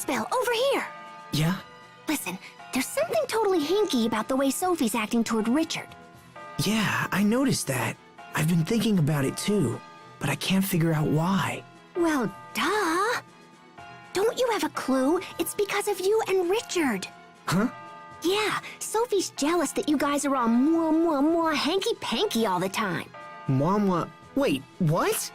Jazbel, over here! Yeah? Listen, there's something totally hinky about the way Sophie's acting toward Richard. Yeah, I noticed that. I've been thinking about it too, but I can't figure out why. Well, duh! Don't you have a clue? It's because of you and Richard. Huh? Yeah, Sophie's jealous that you guys are all mwah hanky-panky all the time. Mama, wait, what?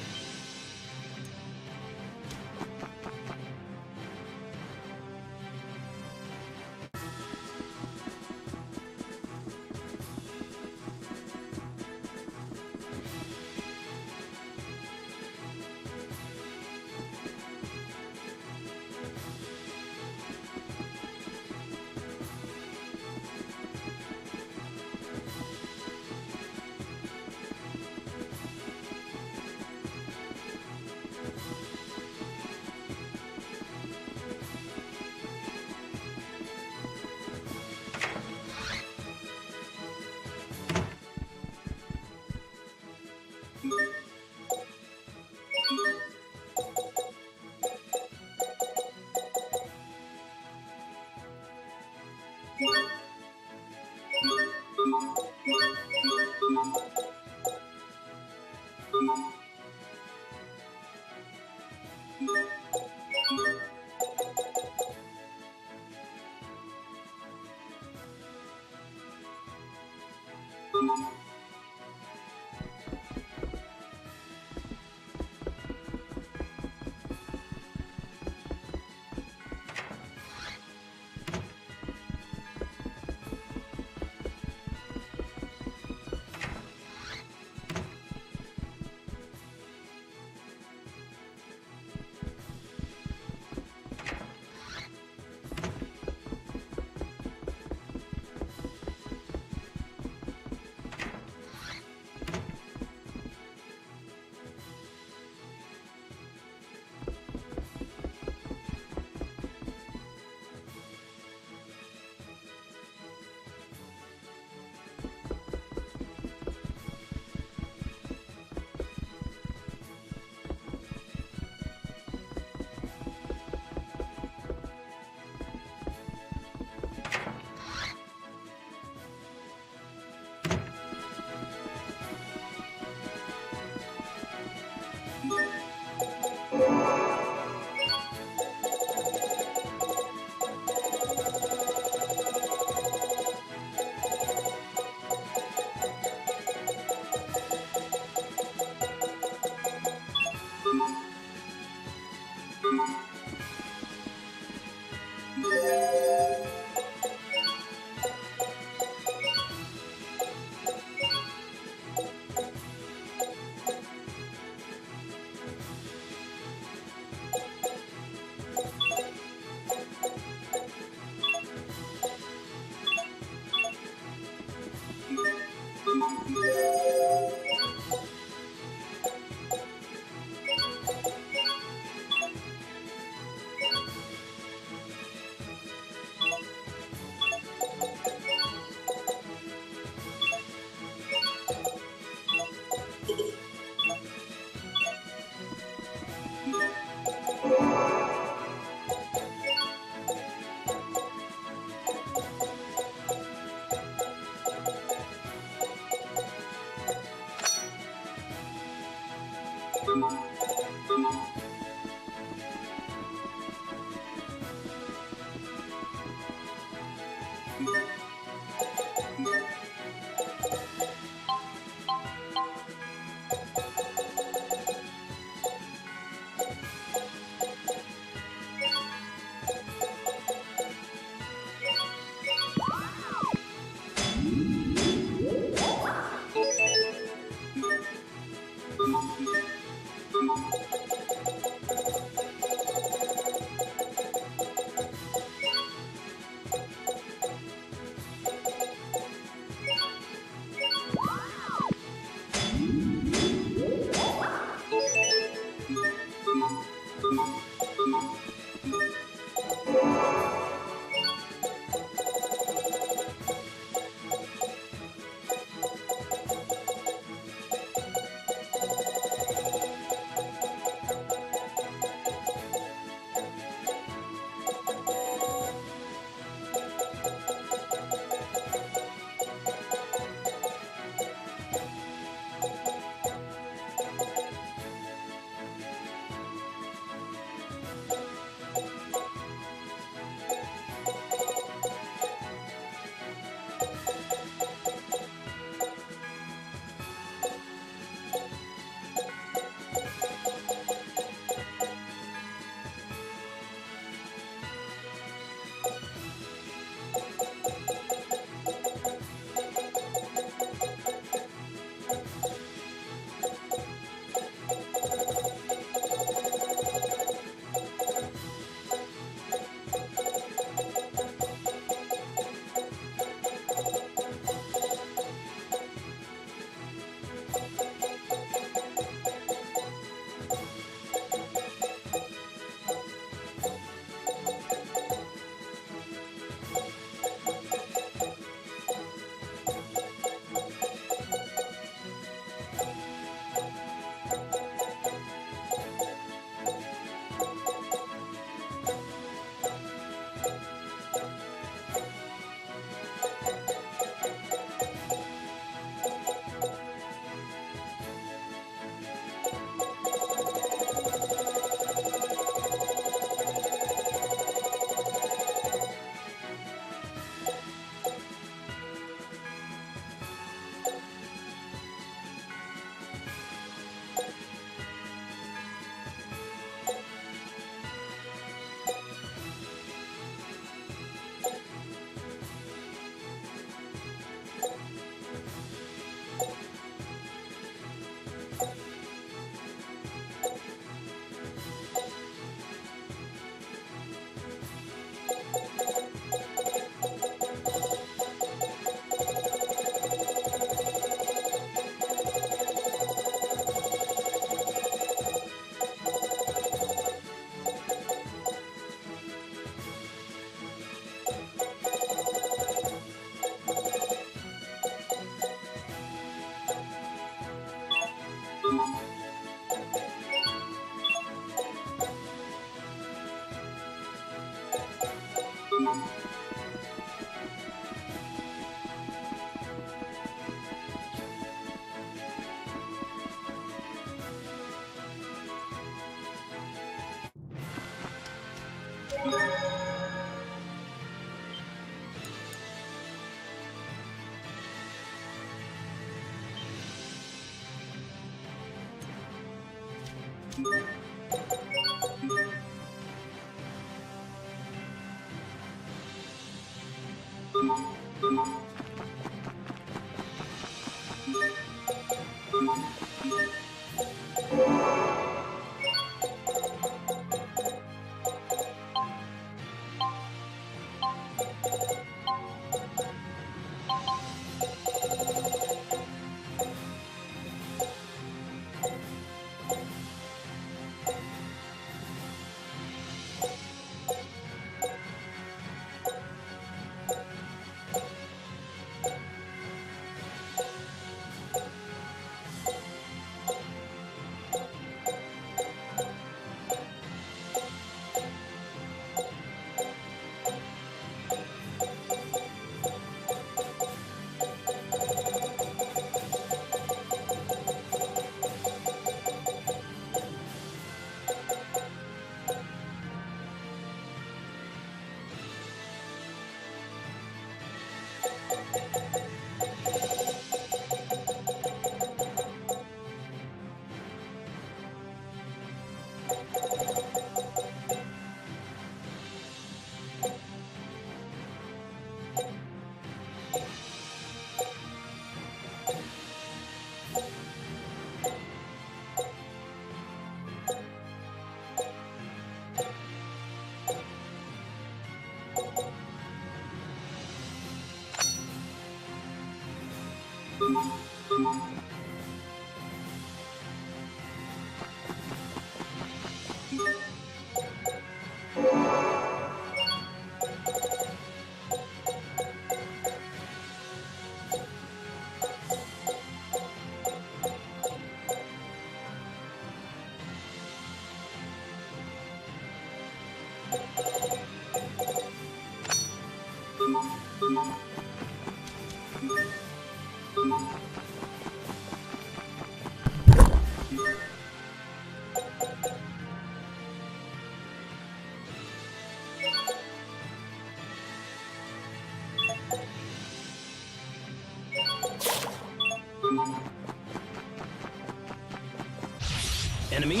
Enemy.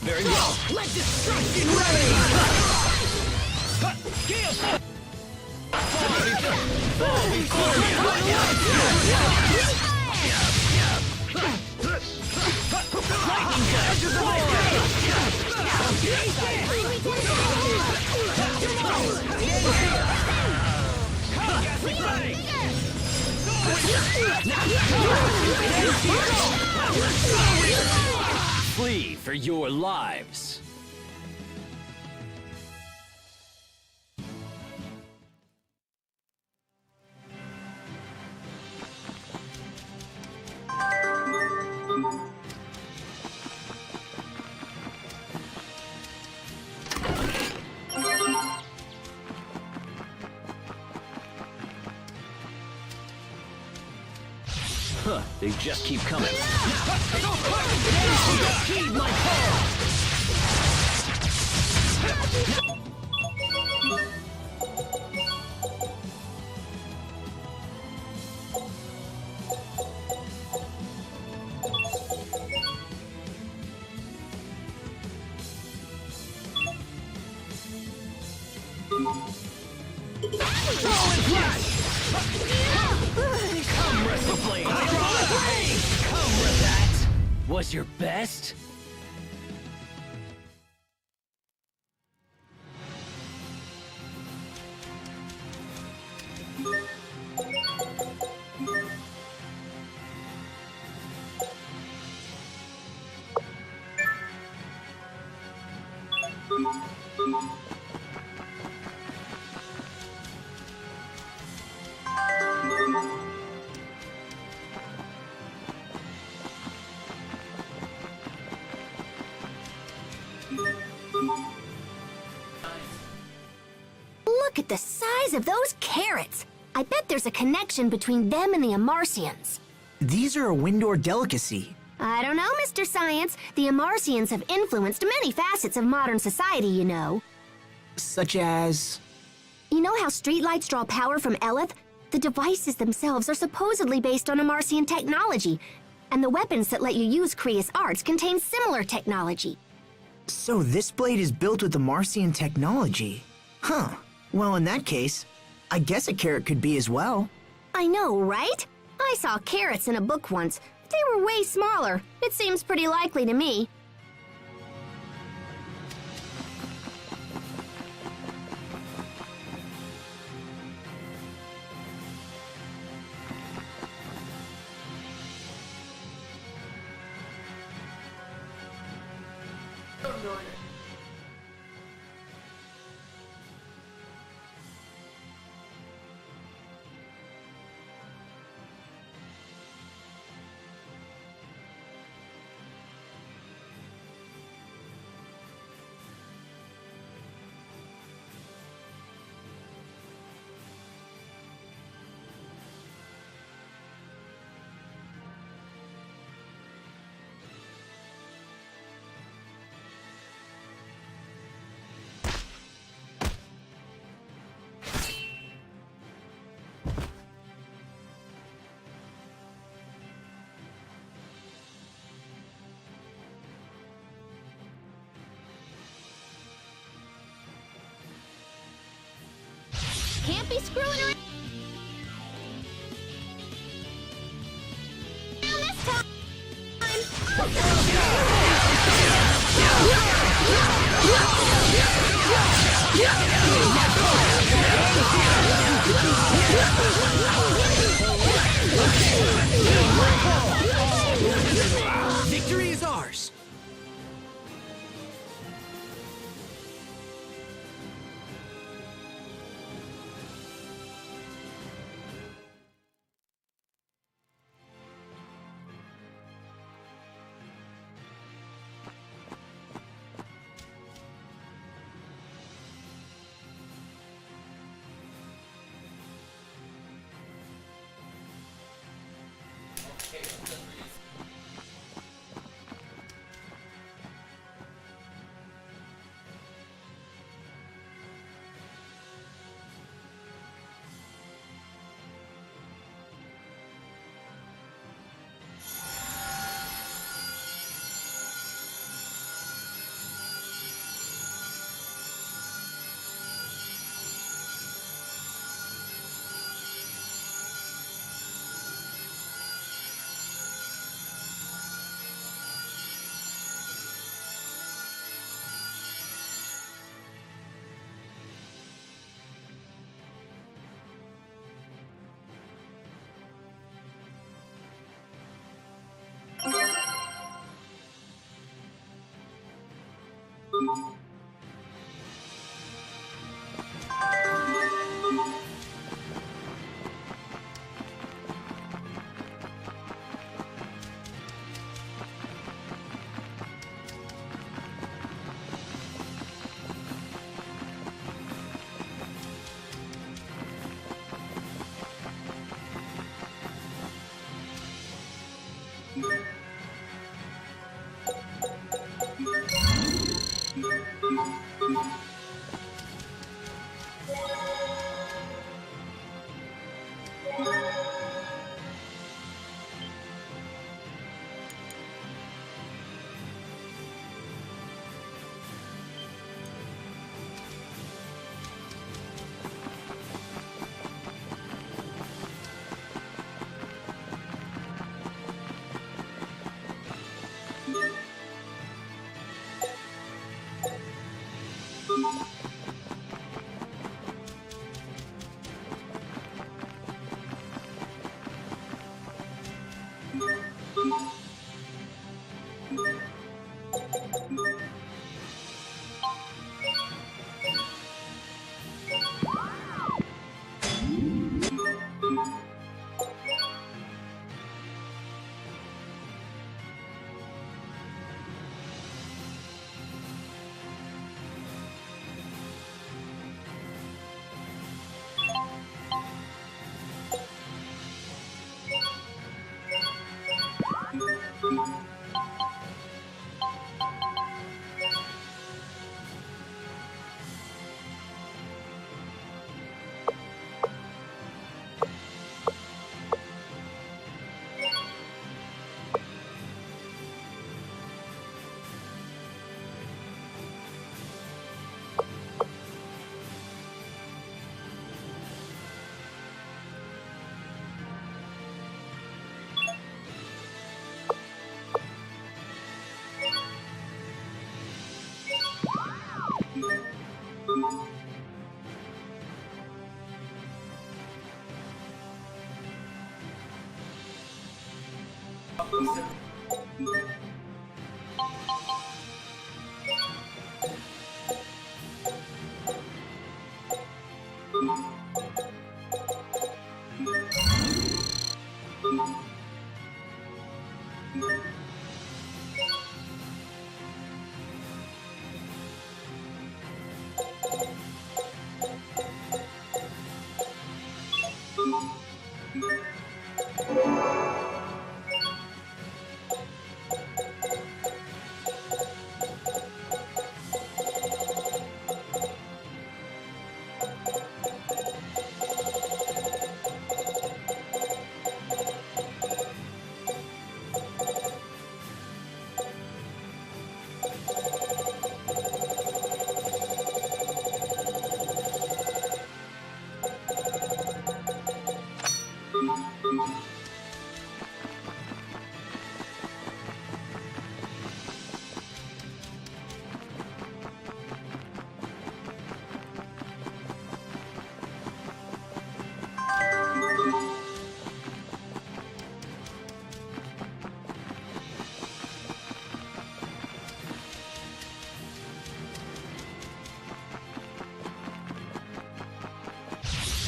Very well. Let destruction reign! Fall before Flee for your lives. Huh, they just keep coming. Heed my call! Come, wrestle flame! Come with that! Was your best? at the size of those carrots! I bet there's a connection between them and the Amarcians. These are a Windor delicacy. I don't know, Mr. Science. The Amarcians have influenced many facets of modern society, you know. Such as... You know how streetlights draw power from Eleth? The devices themselves are supposedly based on Amarcian technology, and the weapons that let you use Krius arts contain similar technology. So this blade is built with the Marcian technology. Huh. Well, in that case, I guess a carrot could be as well. I know, right? I saw carrots in a book once. They were way smaller. It seems pretty likely to me. Can't be screwing around this time. Victory is ours!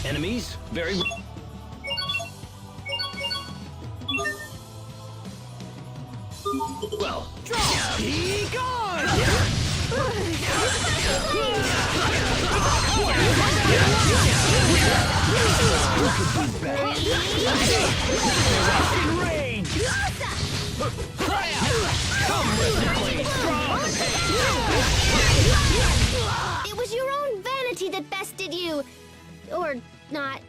Enemies, very well. Be gone! Rain! Come mercifully, strong It was your own vanity that bested you. Or not.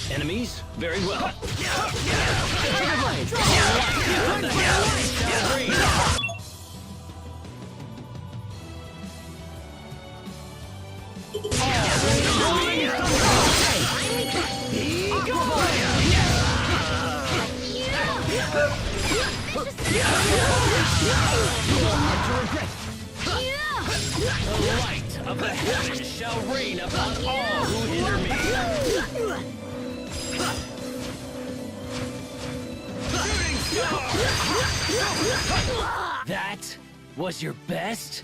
Enemies, very well. The light of the heavens shall reign upon all who hinder me. That was your best?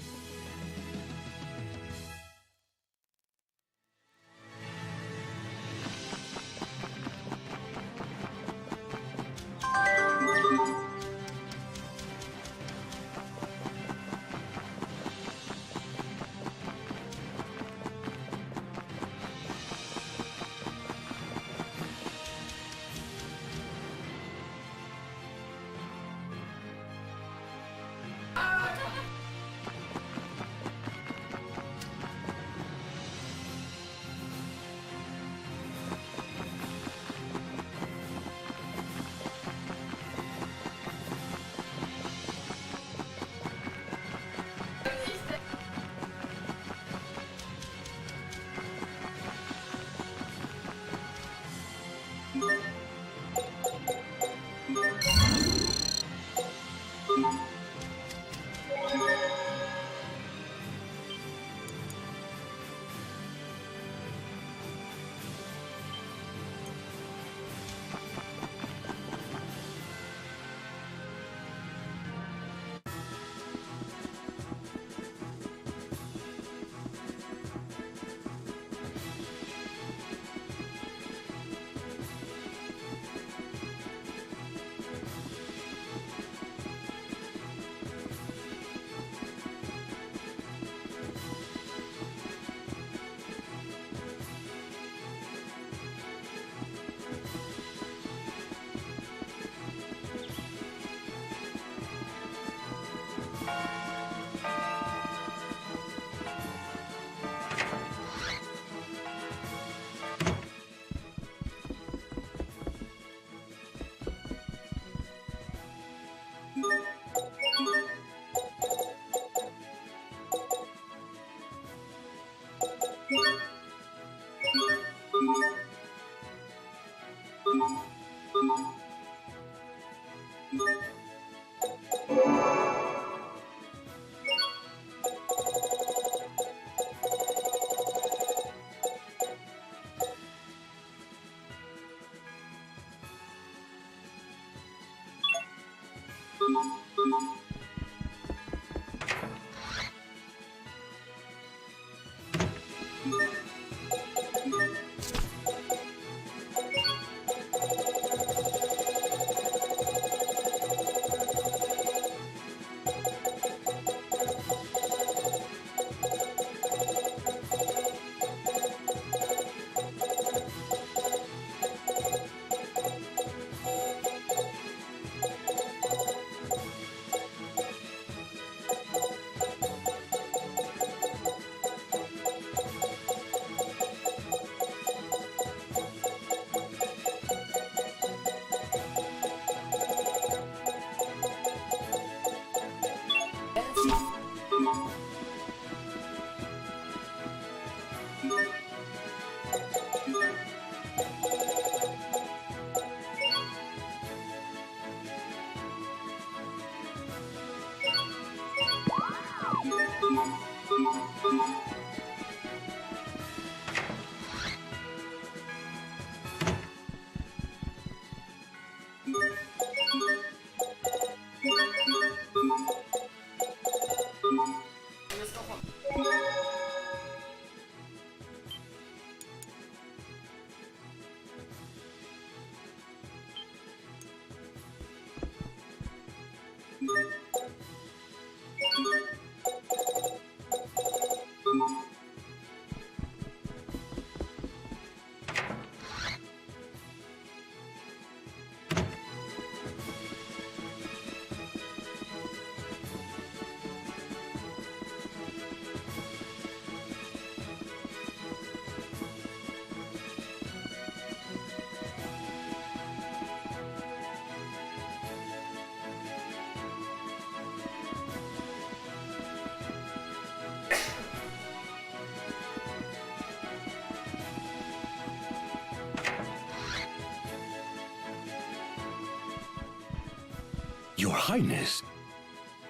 Your Highness.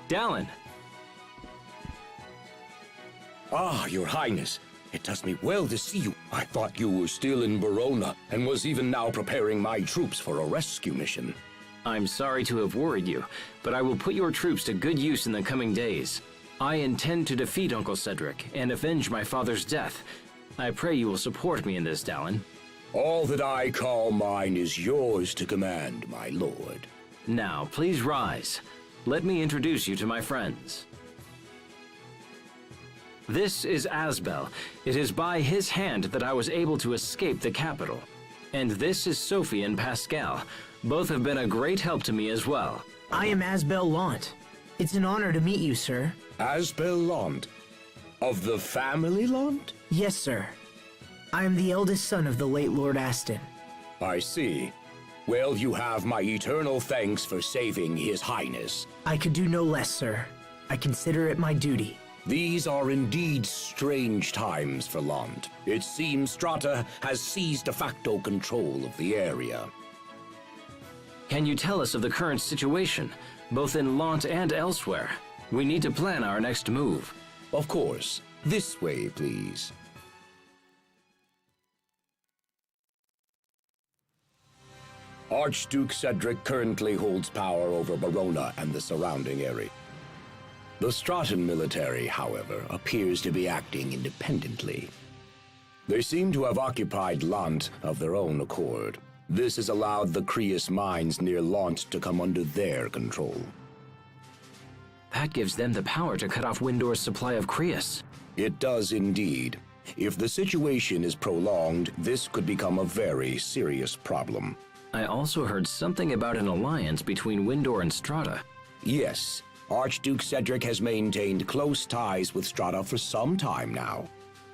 Dallin, Ah, Your Highness. It does me well to see you. I thought you were still in Verona and was even now preparing my troops for a rescue mission. I'm sorry to have worried you, but I will put your troops to good use in the coming days. I intend to defeat Uncle Cedric and avenge my father's death. I pray you will support me in this, Dallin. All that I call mine is yours to command, my lord. Now, please rise. Let me introduce you to my friends. This is Asbel. It is by his hand that I was able to escape the capital. And this is Sophie and Pascal. Both have been a great help to me as well. I am Asbel Lant. It's an honor to meet you, sir. Asbel Lant. Of the family Lant? Yes, sir. I am the eldest son of the late Lord Aston. I see. Well, you have my eternal thanks for saving His Highness. I could do no less, sir. I consider it my duty. These are indeed strange times for Lant. It seems Strata has seized de facto control of the area. Can you tell us of the current situation, both in Lant and elsewhere? We need to plan our next move. Of course. This way, please. Archduke Cedric currently holds power over Verona and the surrounding area. The Stratan military, however, appears to be acting independently. They seem to have occupied Lant of their own accord. This has allowed the Creus mines near Lant to come under their control. That gives them the power to cut off Windor's supply of Creus. It does indeed. If the situation is prolonged, this could become a very serious problem. I also heard something about an alliance between Windor and Strata. Yes, Archduke Cedric has maintained close ties with Strata for some time now.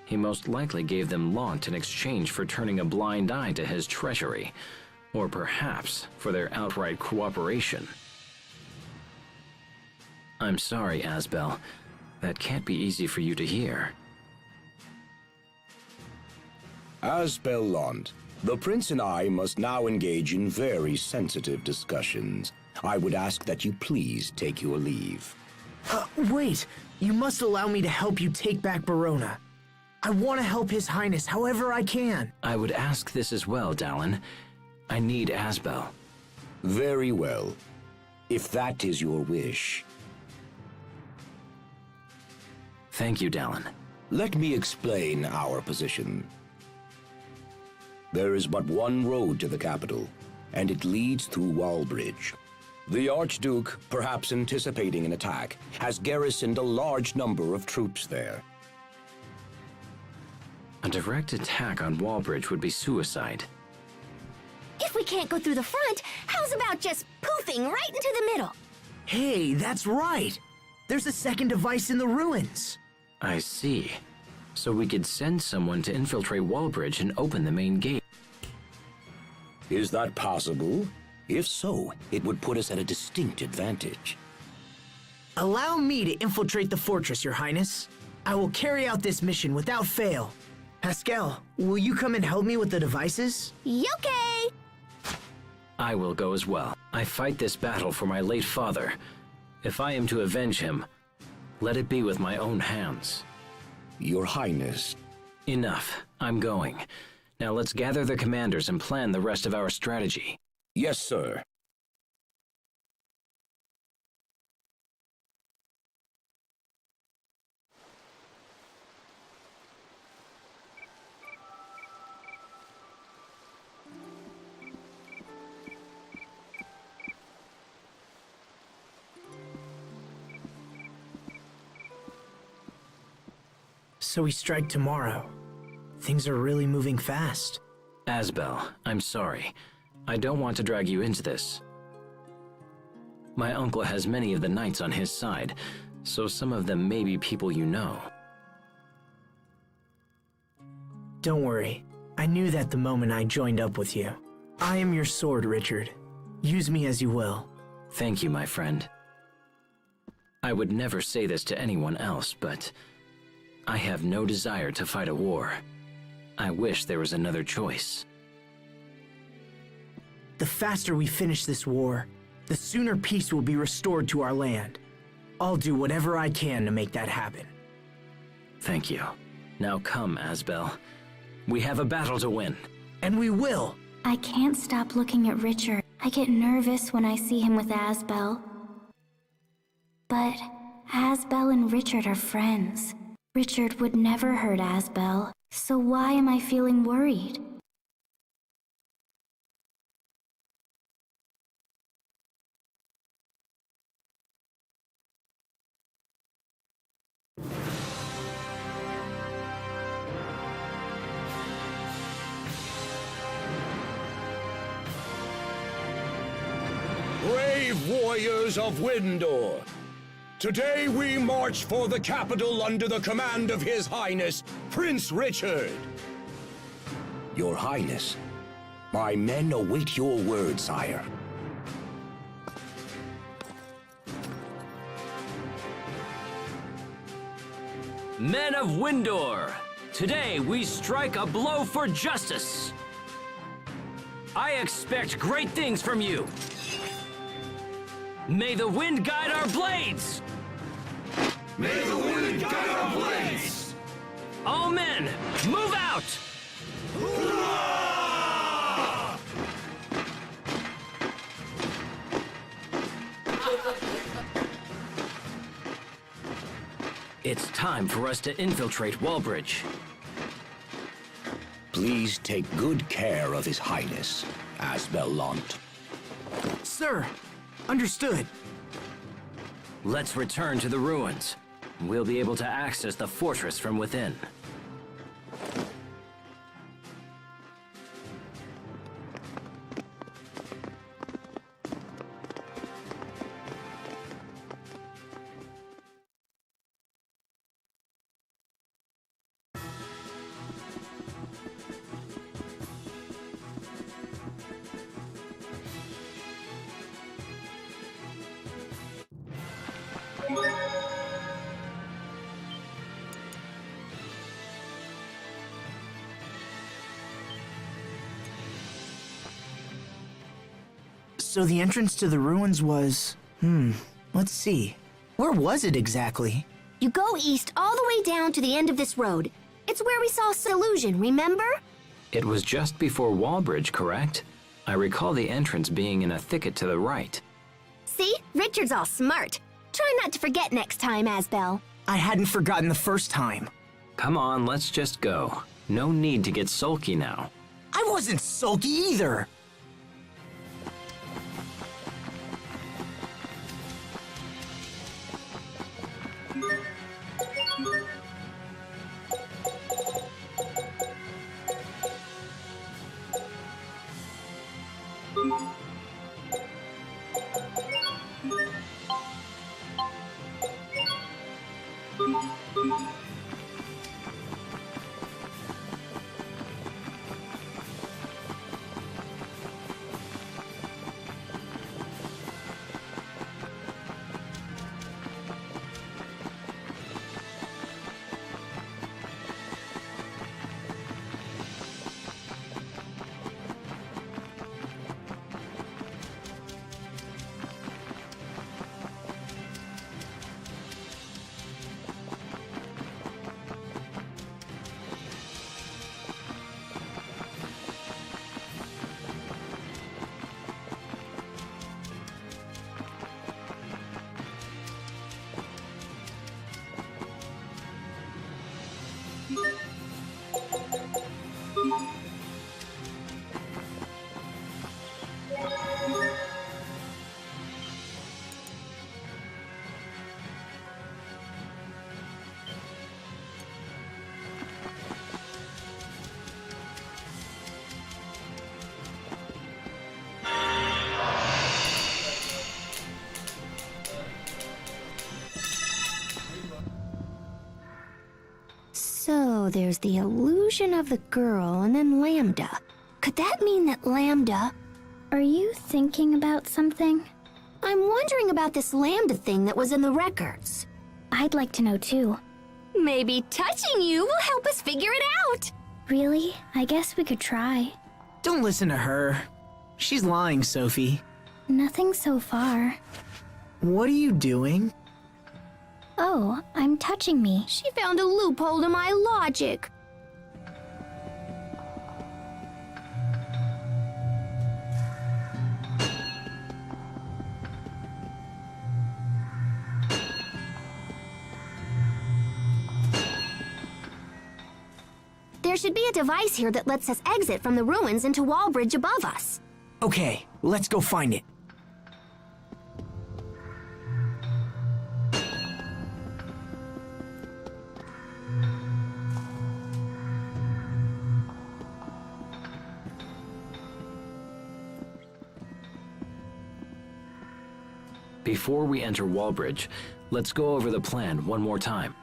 He most likely gave them Lant in exchange for turning a blind eye to his treachery, or perhaps for their outright cooperation. I'm sorry, Asbel. That can't be easy for you to hear. Asbel Lant, the Prince and I must now engage in very sensitive discussions. I would ask that you please take your leave. Wait! You must allow me to help you take back Verona. I want to help His Highness however I can. I would ask this as well, Dallin. I need Asbel. Very well. If that is your wish. Thank you, Dallin. Let me explain our position. There is but one road to the capital, and it leads through Wallbridge. The Archduke, perhaps anticipating an attack, has garrisoned a large number of troops there. A direct attack on Wallbridge would be suicide. If we can't go through the front, how's about just poofing right into the middle? Hey, that's right! There's a second device in the ruins! I see. So we could send someone to infiltrate Wallbridge and open the main gate. Is that possible? If so, it would put us at a distinct advantage. Allow me to infiltrate the fortress, Your Highness. I will carry out this mission without fail. Pascal, will you come and help me with the devices? Yoke! I will go as well. I fight this battle for my late father. If I am to avenge him, let it be with my own hands. Your Highness. Enough. I'm going. Now let's gather the commanders and plan the rest of our strategy. Yes, sir. So we strike tomorrow. Things are really moving fast. Asbel, I'm sorry. I don't want to drag you into this. My uncle has many of the knights on his side, so some of them may be people you know. Don't worry. I knew that the moment I joined up with you. I am your sword, Richard. Use me as you will. Thank you, my friend. I would never say this to anyone else, but I have no desire to fight a war. I wish there was another choice. The faster we finish this war, the sooner peace will be restored to our land. I'll do whatever I can to make that happen. Thank you. Now come, Asbel. We have a battle to win. And we will! I can't stop looking at Richard. I get nervous when I see him with Asbel. But Asbel and Richard are friends. Richard would never hurt Asbel, so why am I feeling worried? Brave warriors of Windor! Today we march for the capital under the command of His Highness, Prince Richard. Your Highness, my men await your word, sire. Men of Windor, today we strike a blow for justice. I expect great things from you. May the wind guide our blades! May the wind guide our blades! All men, move out! It's time for us to infiltrate Wallbridge. Please take good care of His Highness, Asbel Lant. Sir, understood. Let's return to the ruins. We'll be able to access the fortress from within. So the entrance to the ruins was... let's see. Where was it exactly? You go east all the way down to the end of this road. It's where we saw Illusion, remember? It was just before Wallbridge, correct? I recall the entrance being in a thicket to the right. See? Richard's all smart. Try not to forget next time, Asbel. I hadn't forgotten the first time. Come on, let's just go. No need to get sulky now. I wasn't sulky either. So there's the illusion of the girl and then Lambda. Could that mean that Lambda... Are you thinking about something? I'm wondering about this Lambda thing that was in the records. I'd like to know too. Maybe touching you will help us figure it out. Really? I guess we could try. Don't listen to her. She's lying, Sophie. Nothing so far. What are you doing? Oh, I'm touching me. She found a loophole to my logic. There should be a device here that lets us exit from the ruins into Wallbridge above us. Okay, let's go find it. Before we enter Wallbridge, let's go over the plan one more time.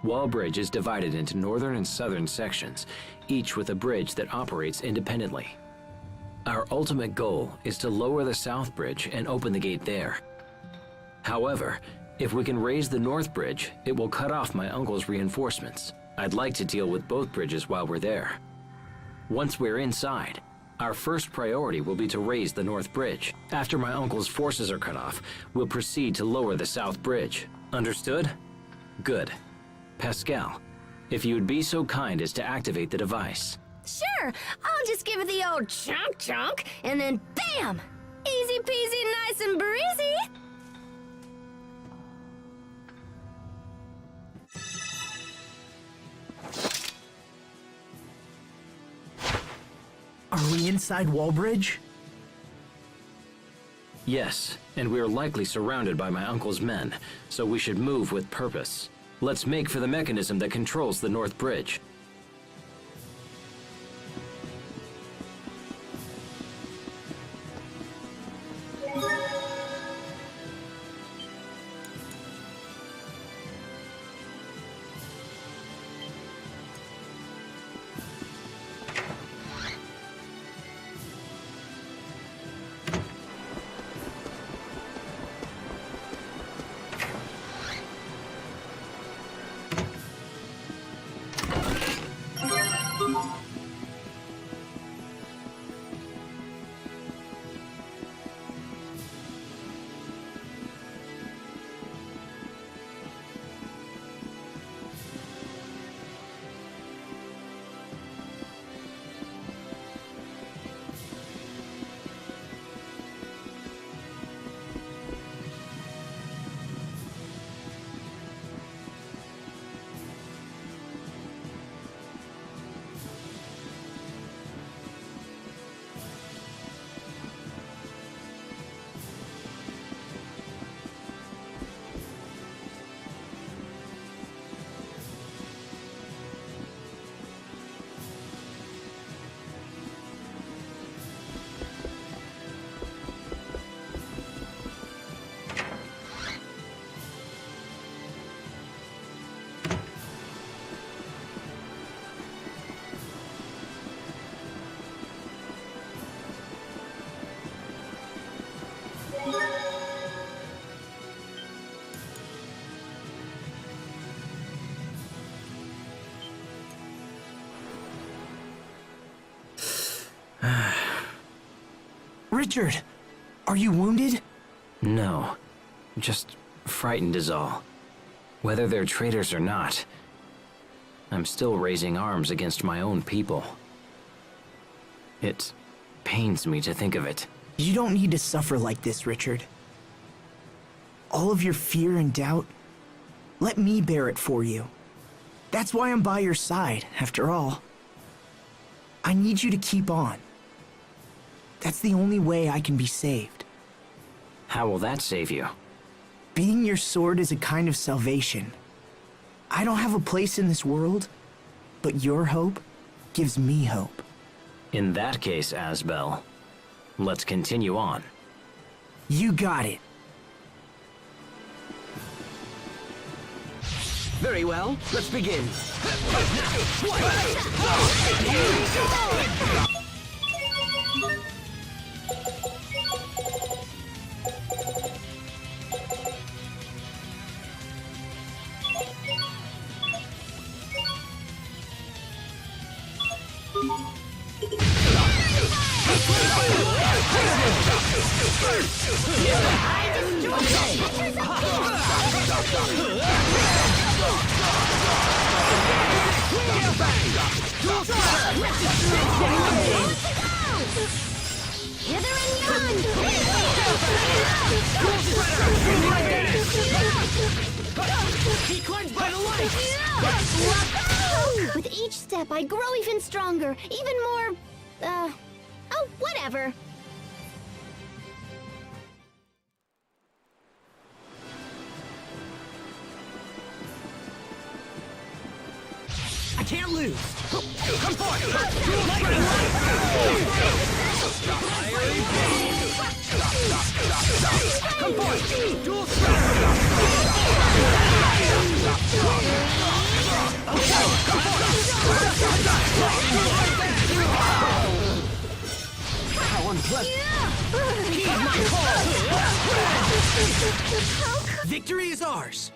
Wallbridge is divided into northern and southern sections, each with a bridge that operates independently. Our ultimate goal is to lower the south bridge and open the gate there. However, if we can raise the north bridge, it will cut off my uncle's reinforcements. I'd like to deal with both bridges while we're there. Once we're inside, our first priority will be to raise the north bridge. After my uncle's forces are cut off, we'll proceed to lower the south bridge. Understood? Good. Pascal, if you would be so kind as to activate the device. Sure, I'll just give it the old chunk, and then bam! Easy peasy, nice and breezy. Are we inside Wallbridge? Yes, and we are likely surrounded by my uncle's men, so we should move with purpose. Let's make for the mechanism that controls the north bridge. Richard, are you wounded? No, just frightened is all. Whether they're traitors or not, I'm still raising arms against my own people. It pains me to think of it. You don't need to suffer like this, Richard. All of your fear and doubt, let me bear it for you. That's why I'm by your side, after all. I need you to keep on. That's the only way I can be saved. How will that save you? Being your sword is a kind of salvation. I don't have a place in this world, but your hope gives me hope. In that case, Asbel, let's continue on. You got it. Very well, let's begin. Hither and yon! He climbs by the light! With each step, I grow even stronger, even more, oh, whatever. I can't lose! Come forth! Come forth! Dual How unpleasant! Heed my call! Victory is ours!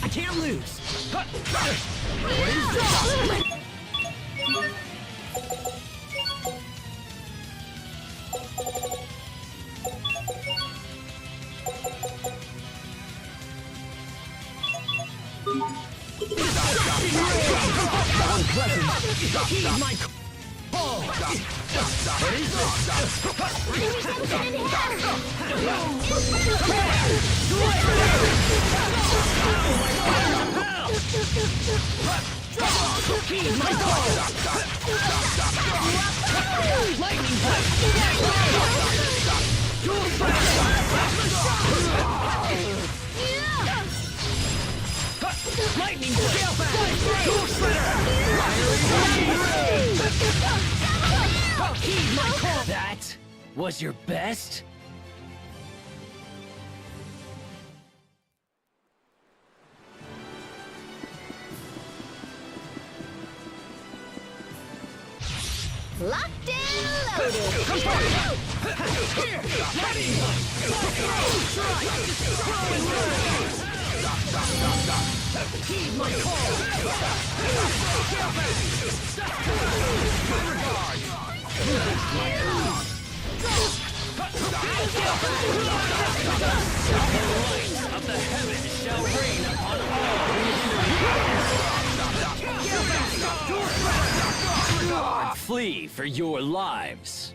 I can't lose! Heed my call! What is Heed my call! Lightning bolt! Dual Lightning bolt! Dual Heed my call! That was your best? Locked and loaded! Heed my call! The light of the heavens shall rain upon all. Flee for your lives.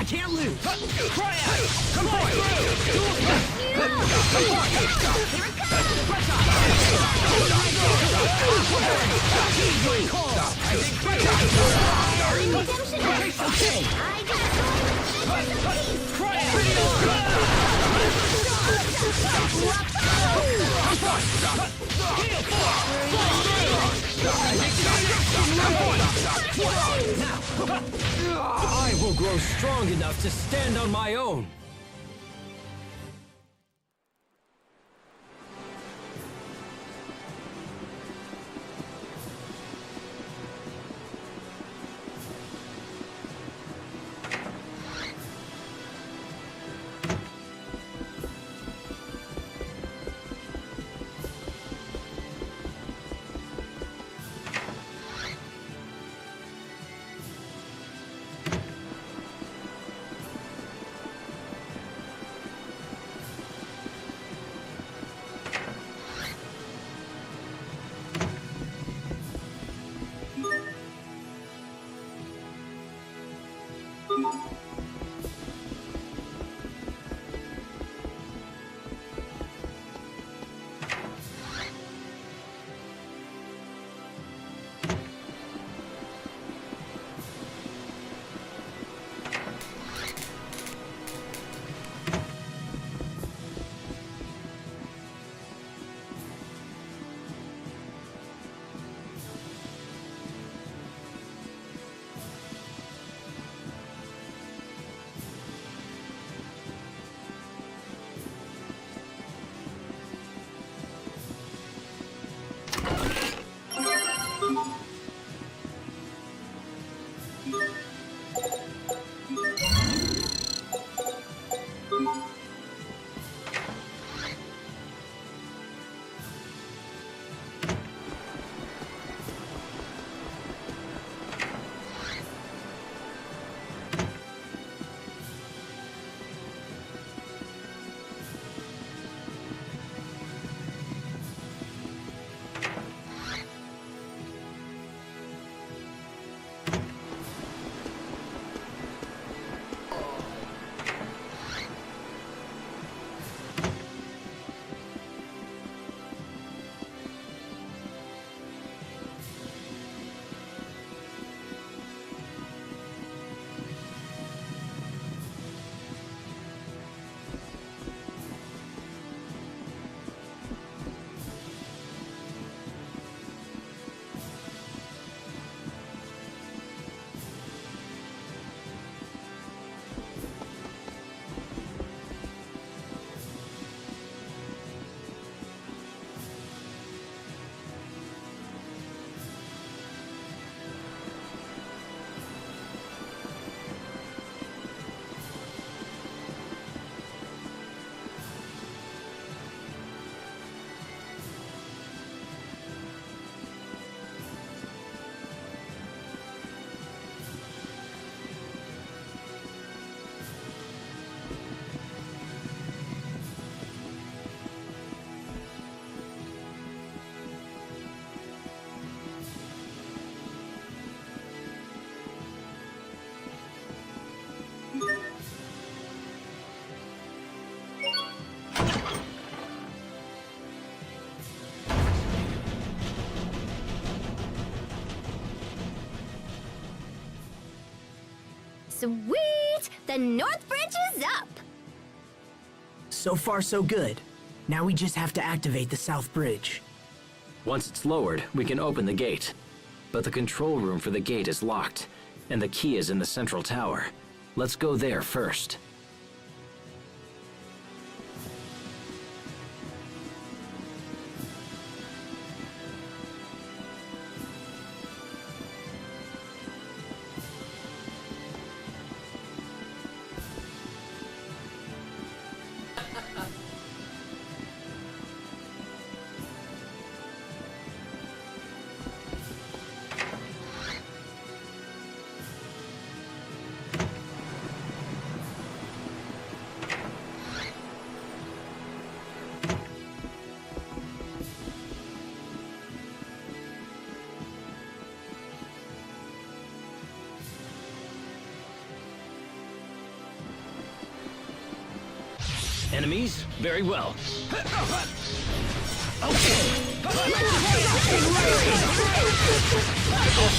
I can't lose. Cry out. Come on I will grow strong enough to stand on my own. Sweet! The North Bridge is up! So far, so good. Now we just have to activate the South Bridge. Once it's lowered, we can open the gate. But the control room for the gate is locked, and the key is in the central tower. Let's go there first. Enemies? Very well. I'll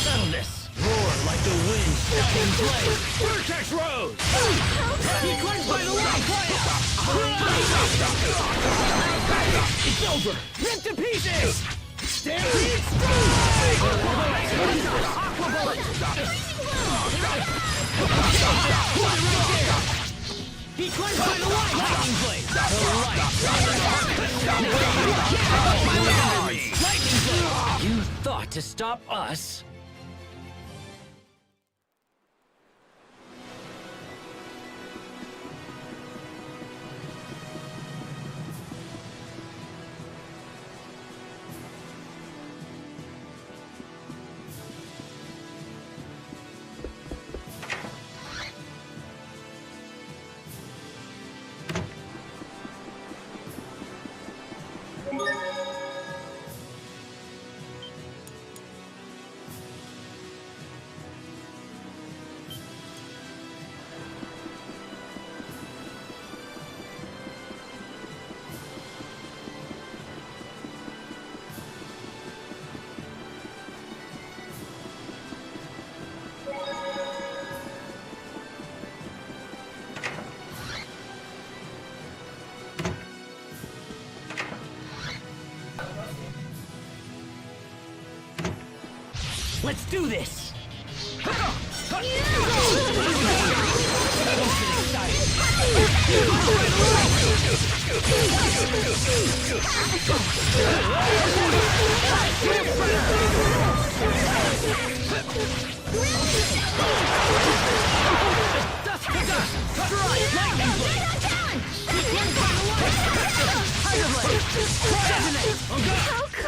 settle this. Roar like the wind stepping blade. Vertex Rose! Be cleansed by the light! It's over! Ripped to pieces! Stampede strike! Aqua bullet! Be cleansed by the light! Lightning blade! Lightning blade! You thought to stop us? Let's do this!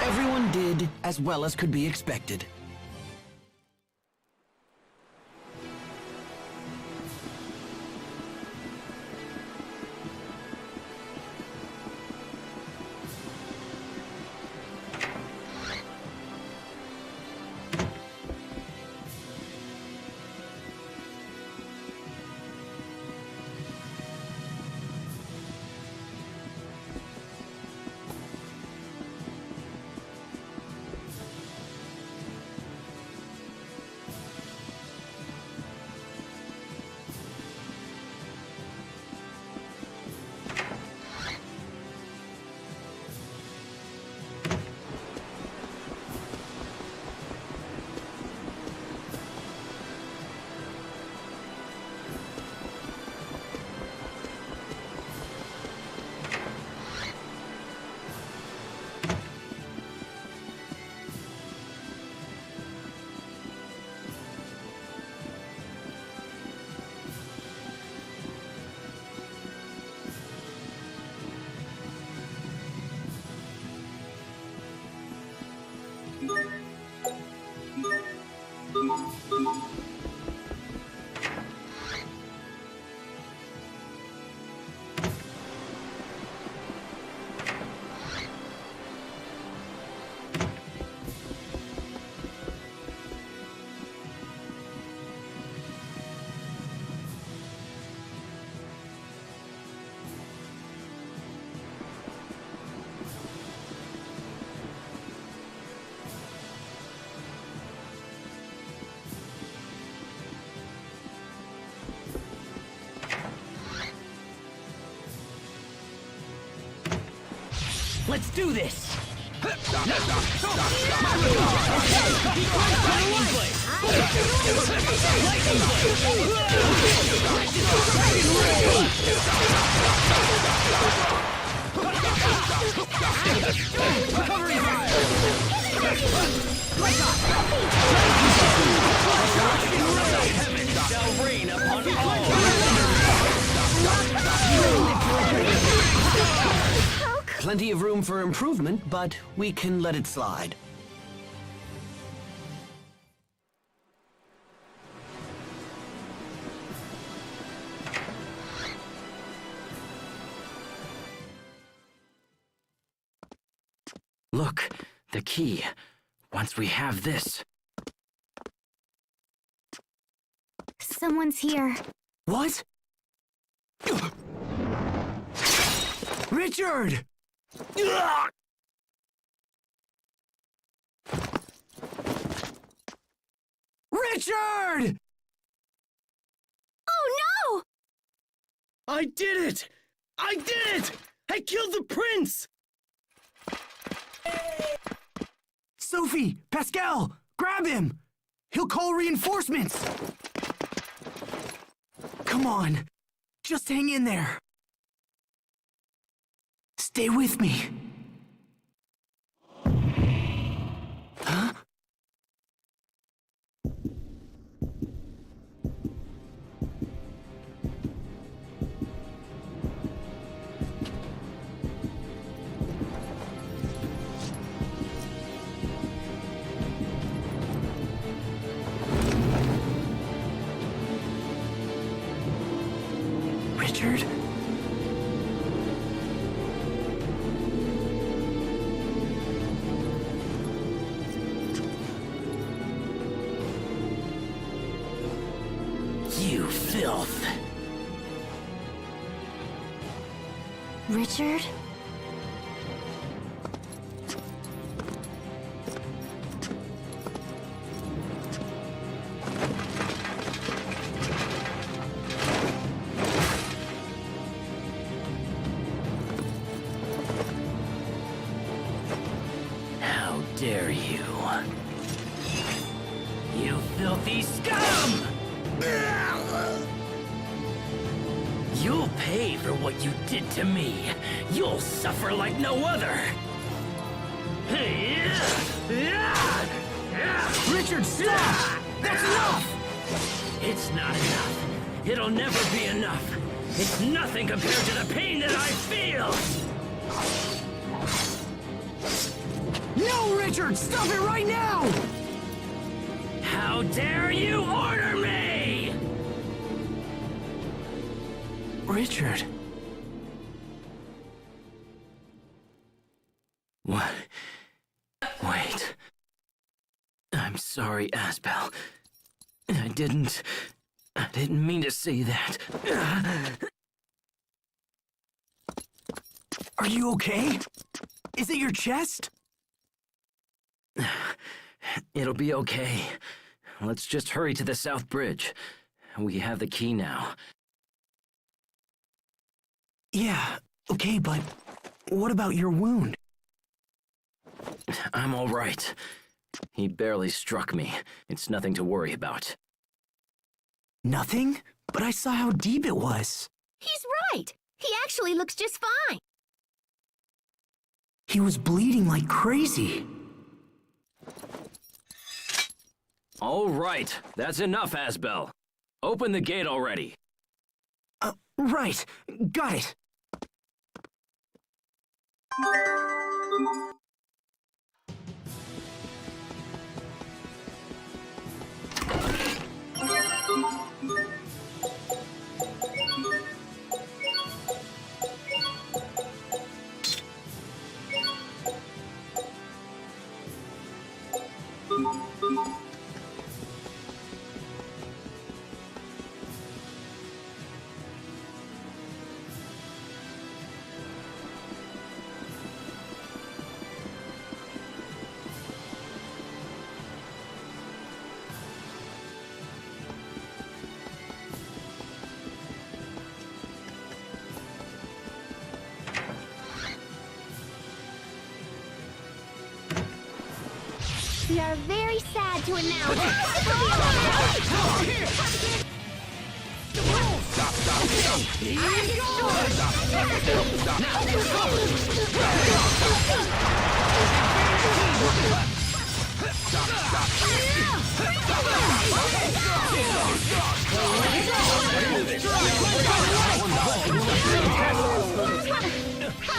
Everyone did as well as could be expected. Let's do this! Shall reign upon all. Plenty of room for improvement, but we can let it slide. Look, the key. Once we have this. Someone's here. What? Richard! Richard! Oh no! I did it! I did it! I killed the prince! Sophie! Pascal! Grab him! He'll call reinforcements! Come on! Just hang in there! Stay with me! Huh? Richard? You filth. Richard? How dare you? You filthy scum! You'll pay for what you did to me. You'll suffer like no other. Richard, stop! That's enough! It's not enough. It'll never be enough. It's nothing compared to the pain that I feel. No, Richard! Stop it right now! How dare you order me? Richard. What? Wait. I'm sorry, Asbel. I didn't mean to say that. Are you okay? Is it your chest? It'll be okay. Let's just hurry to the South Bridge. We have the key now. Yeah, okay, but what about your wound? I'm all right. He barely struck me. It's nothing to worry about. Nothing? But I saw how deep it was. He's right. He actually looks just fine. He was bleeding like crazy. All right, that's enough, Asbel. Open the gate already. Right. Got it. We are very sad to announce.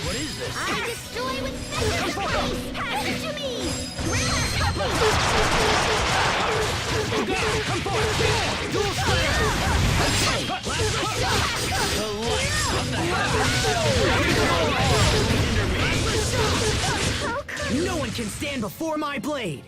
What is this? I destroy with pass it to me. Come forward! Dual slayer! The lights of the No one can stand before my blade!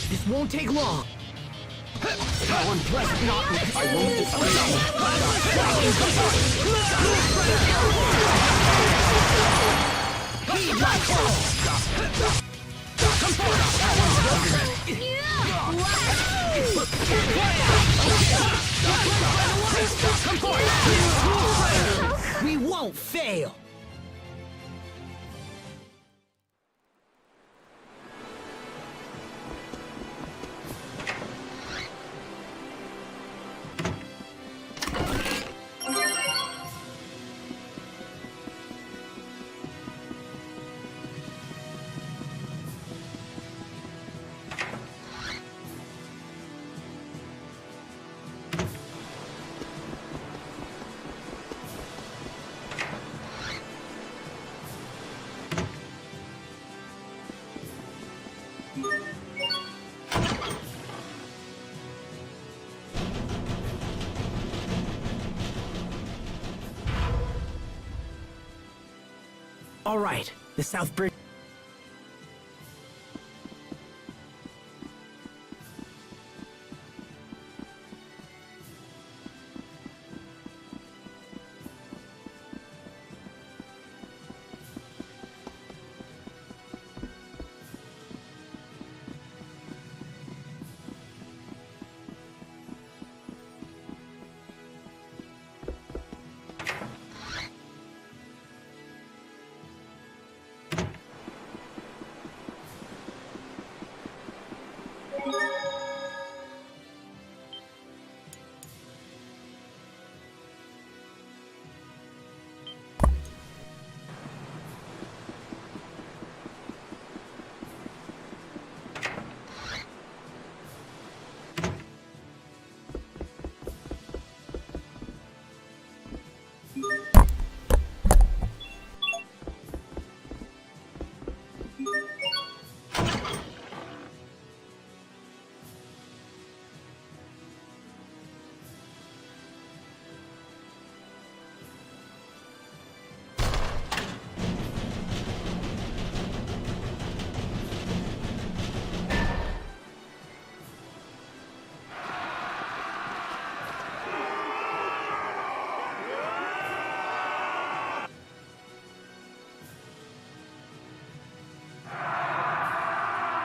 This won't take long. How unpleasant! I won't We won't fail! All right, the South Bridge.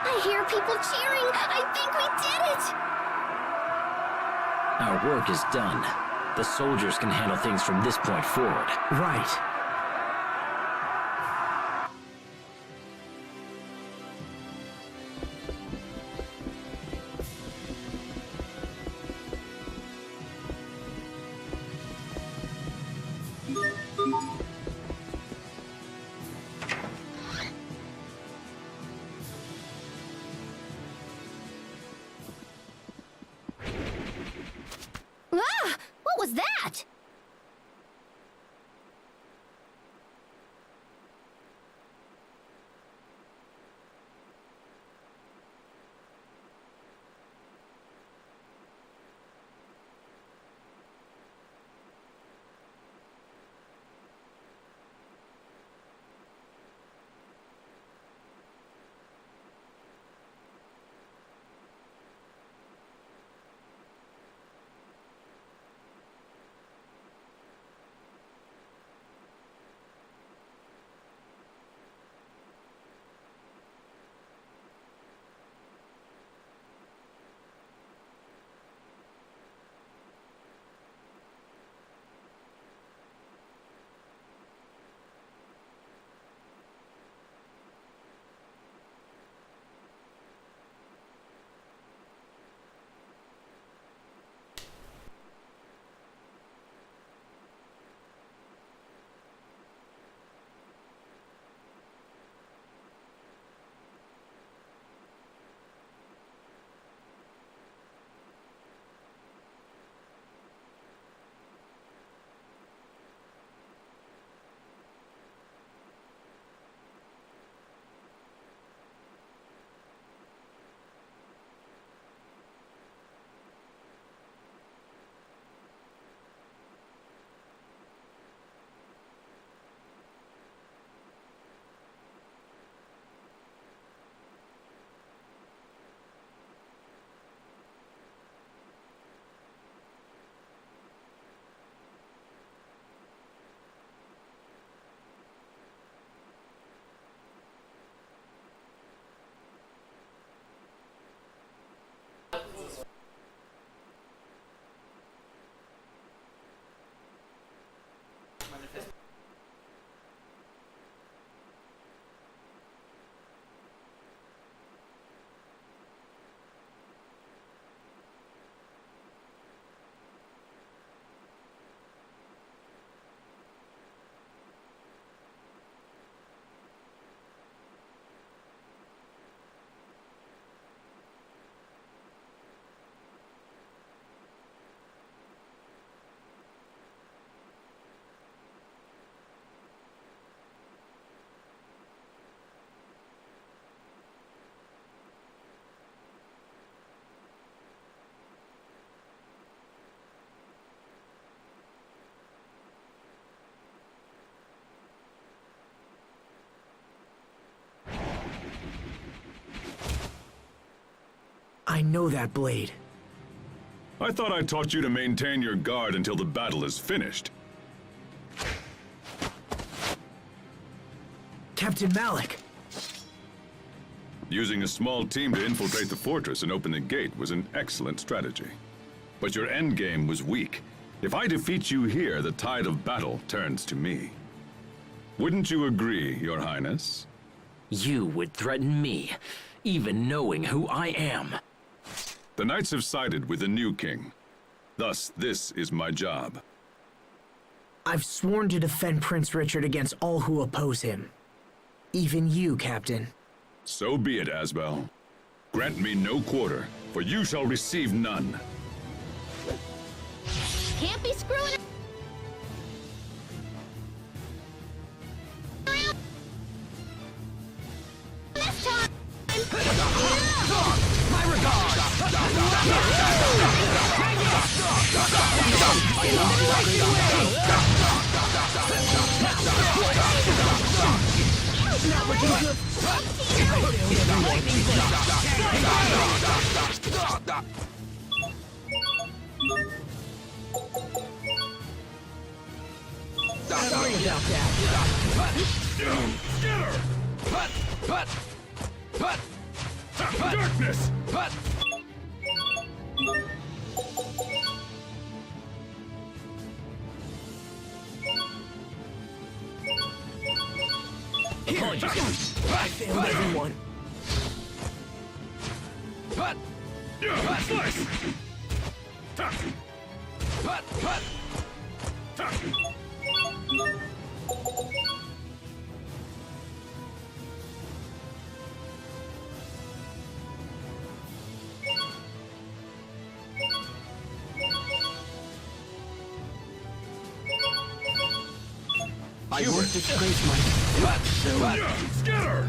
I hear people cheering. I think we did it. Our work is done. The soldiers can handle things from this point forward. Right. Ah! What was that? I know that blade. I thought I taught you to maintain your guard until the battle is finished. Captain Malik! Using a small team to infiltrate the fortress and open the gate was an excellent strategy. But your endgame was weak. If I defeat you here, the tide of battle turns to me. Wouldn't you agree, Your Highness? You would threaten me, even knowing who I am. The knights have sided with the new king. Thus, this is my job. I've sworn to defend Prince Richard against all who oppose him. Even you, Captain. So be it, Asbel. Grant me no quarter, for you shall receive none. Can't be screwing around this time. My regards! Not looking good. Sorry about that. Darkness! Apologies. I failed everyone. Slice! I won't disgrace myself. Scatter!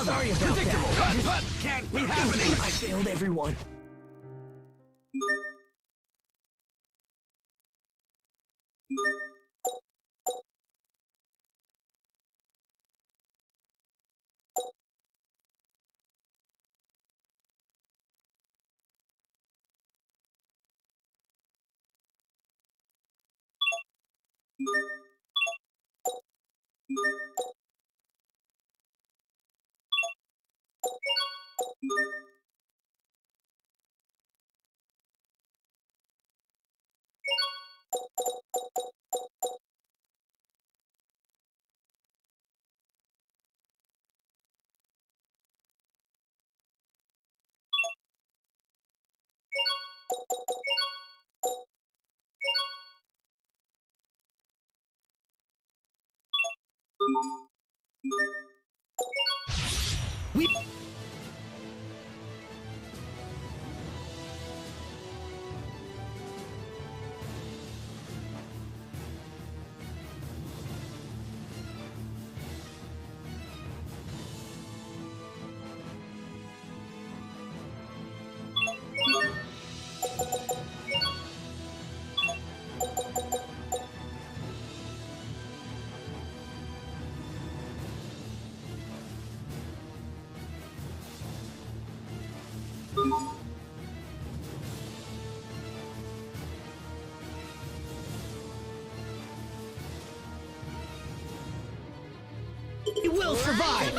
Sorry about that. Can't be happening. I failed everyone. You will survive!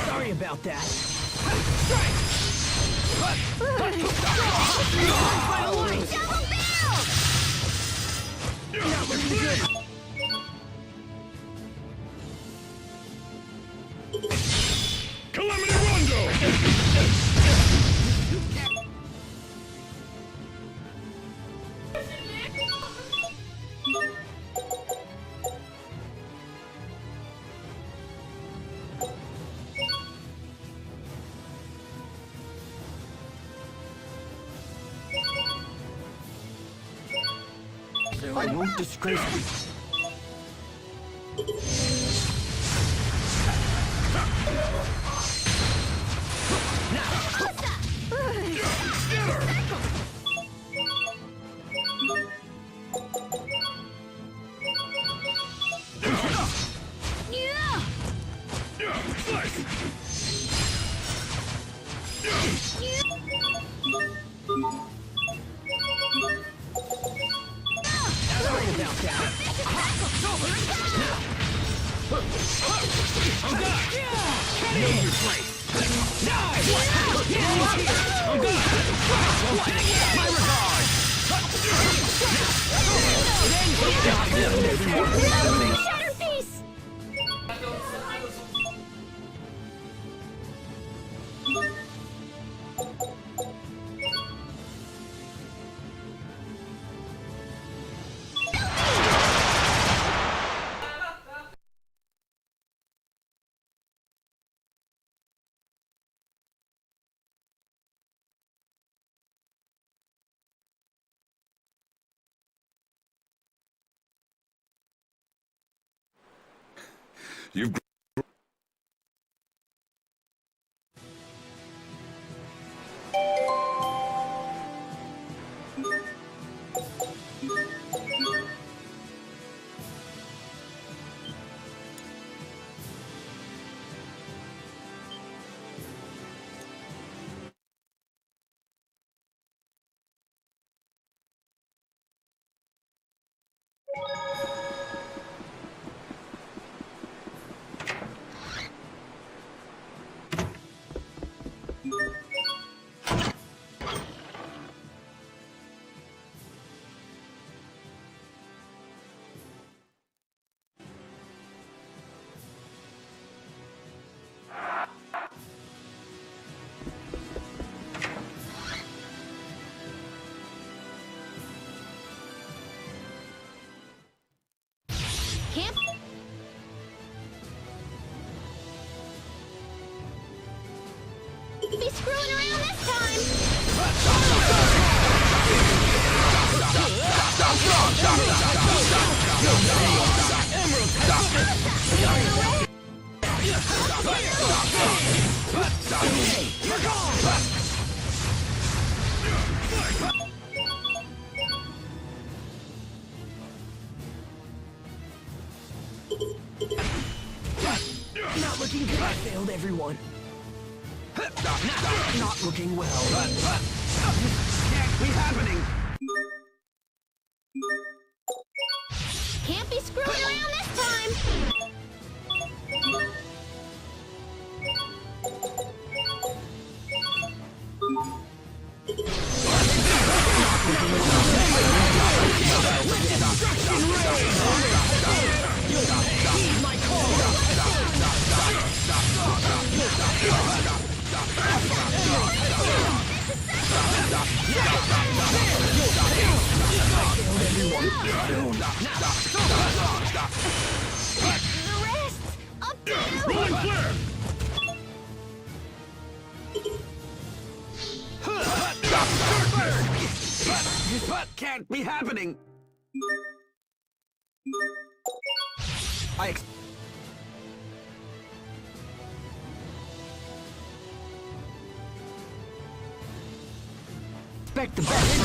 Sorry about that. Calamity Rondo! I won't disgrace myself. Shatterpiece! You've Can't be screwing around this time! Not looking good. I failed everyone. Not looking well. Can't be happening. Can't be screwing around this time! The rest! Up to you! Can't be happening. I expect the best.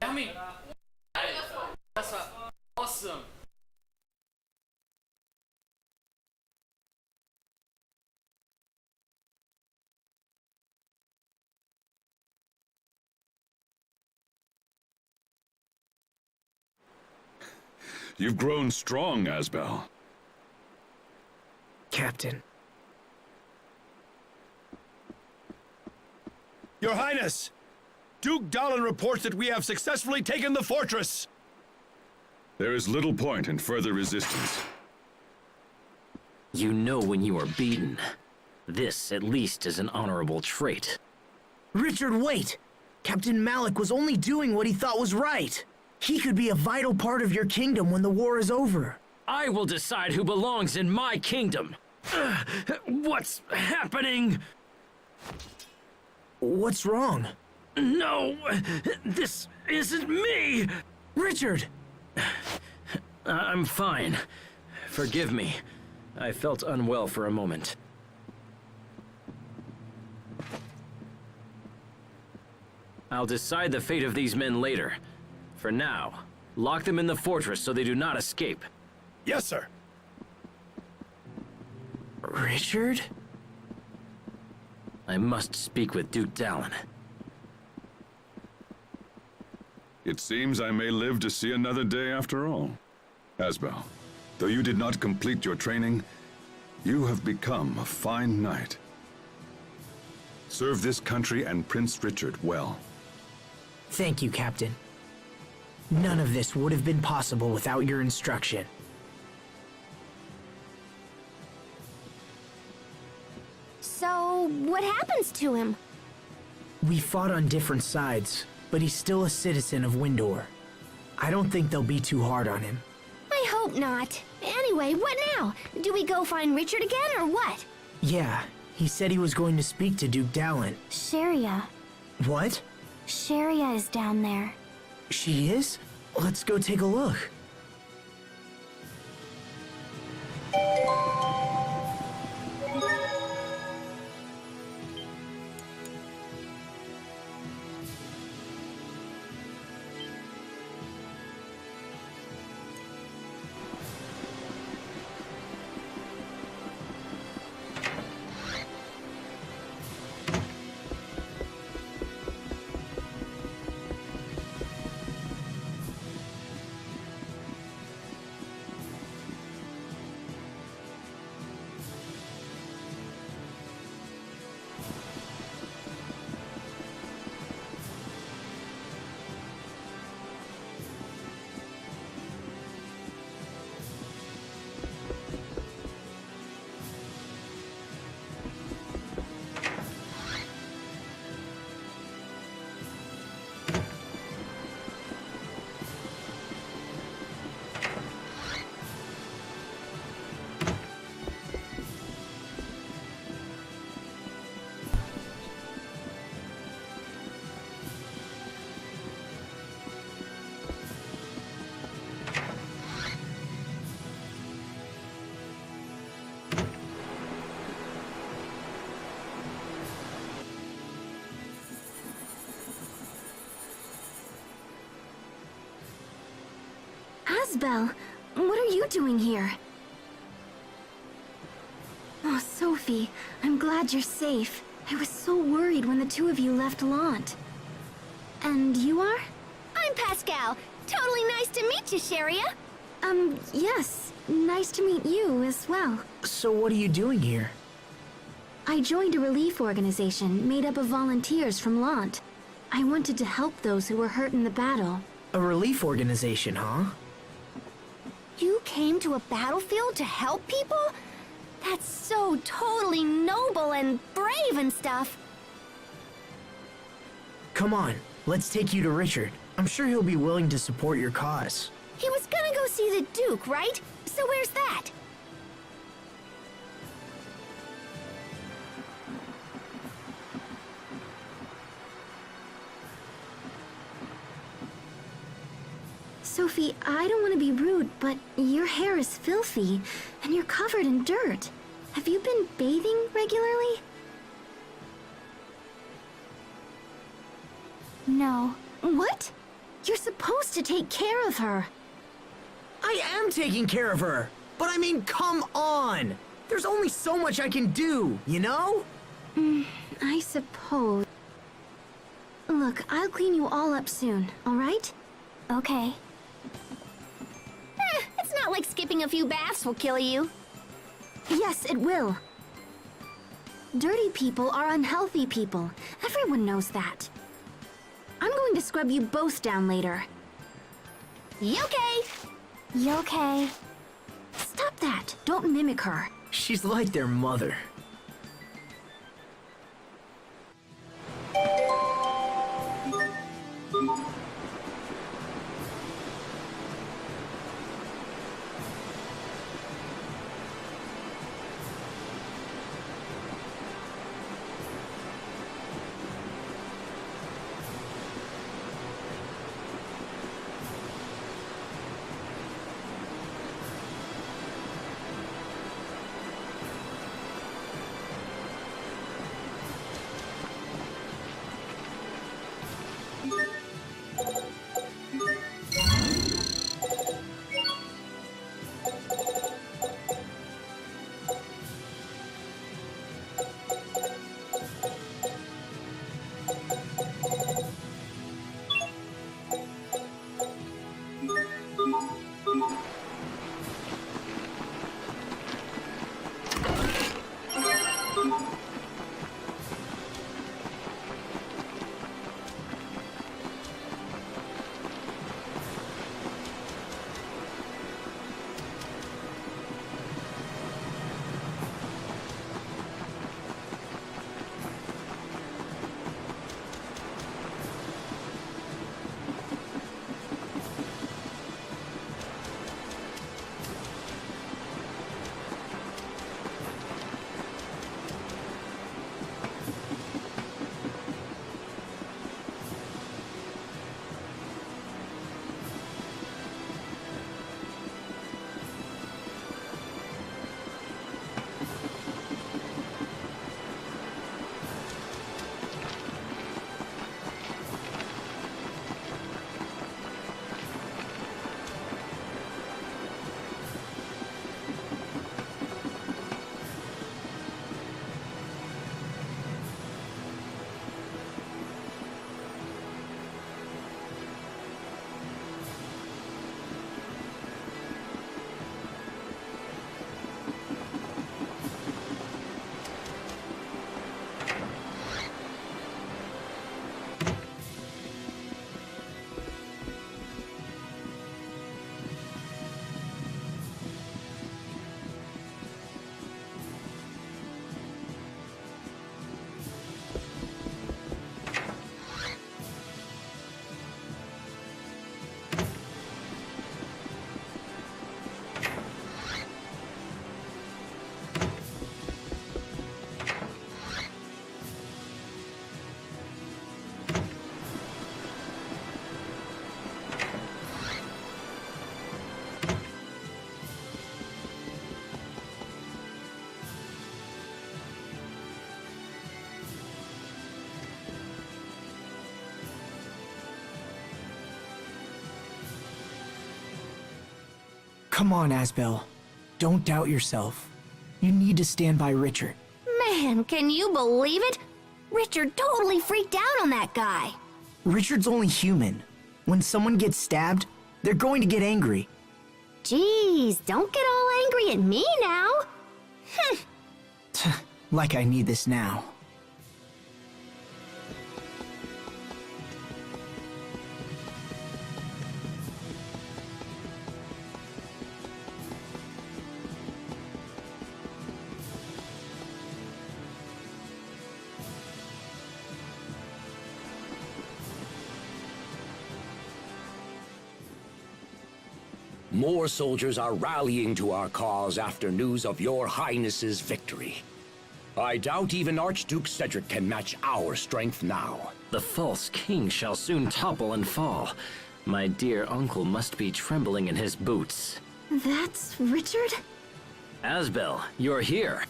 I mean, that's awesome. You've grown strong, Asbel. Captain. Your Highness! Duke Dallin reports that we have successfully taken the fortress! There is little point in further resistance. You know when you are beaten. This, at least, is an honorable trait. Richard, wait! Captain Malik was only doing what he thought was right. He could be a vital part of your kingdom when the war is over. I will decide who belongs in my kingdom. What's happening? What's wrong? No, this isn't me! Richard! I'm fine. Forgive me. I felt unwell for a moment. I'll decide the fate of these men later. For now, lock them in the fortress so they do not escape. Yes, sir. Richard? I must speak with Duke Dallin. It seems I may live to see another day after all. Asbel, though you did not complete your training, you have become a fine knight. Serve this country and Prince Richard well. Thank you, Captain. None of this would have been possible without your instruction. So, what happens to him? We fought on different sides, but he's still a citizen of Windor. I don't think they'll be too hard on him. I hope not. Anyway, what now? Do we go find Richard again, or what? Yeah, he said he was going to speak to Duke Dallin. Sharia. What? Sharia is down there. She is? Let's go take a look. Asbel, what are you doing here? Oh, Sophie, I'm glad you're safe. I was so worried when the two of you left Lant. And you are? I'm Pascal. Totally nice to meet you, Sharia. Yes. Nice to meet you as well. So what are you doing here? I joined a relief organization made up of volunteers from Lant. I wanted to help those who were hurt in the battle. A relief organization, huh? You came to a battlefield to help people? That's so totally noble and brave and stuff. Come on, let's take you to Richard. I'm sure he'll be willing to support your cause. He was gonna go see the Duke, right? So where's that? Sophie, I don't want to be rude, but your hair is filthy, and you're covered in dirt. Have you been bathing regularly? No. What? You're supposed to take care of her. I am taking care of her! But I mean, come on! There's only so much I can do, you know? I suppose. Look, I'll clean you all up soon, all right? Okay. It's not like skipping a few baths will kill you. Yes, it will. Dirty people are unhealthy people. Everyone knows that. I'm going to scrub you both down later. Yoke! Okay. Stop that. Don't mimic her. She's like their mother. Come on, Asbel. Don't doubt yourself. You need to stand by Richard. Man, can you believe it? Richard totally freaked out on that guy. Richard's only human. When someone gets stabbed, they're going to get angry. Jeez, don't get all angry at me now. Like I need this now. More soldiers are rallying to our cause after news of your Highness's victory. I doubt even Archduke Cedric can match our strength now. The false king shall soon topple and fall. My dear uncle must be trembling in his boots. That's Richard? Asbel, you're here.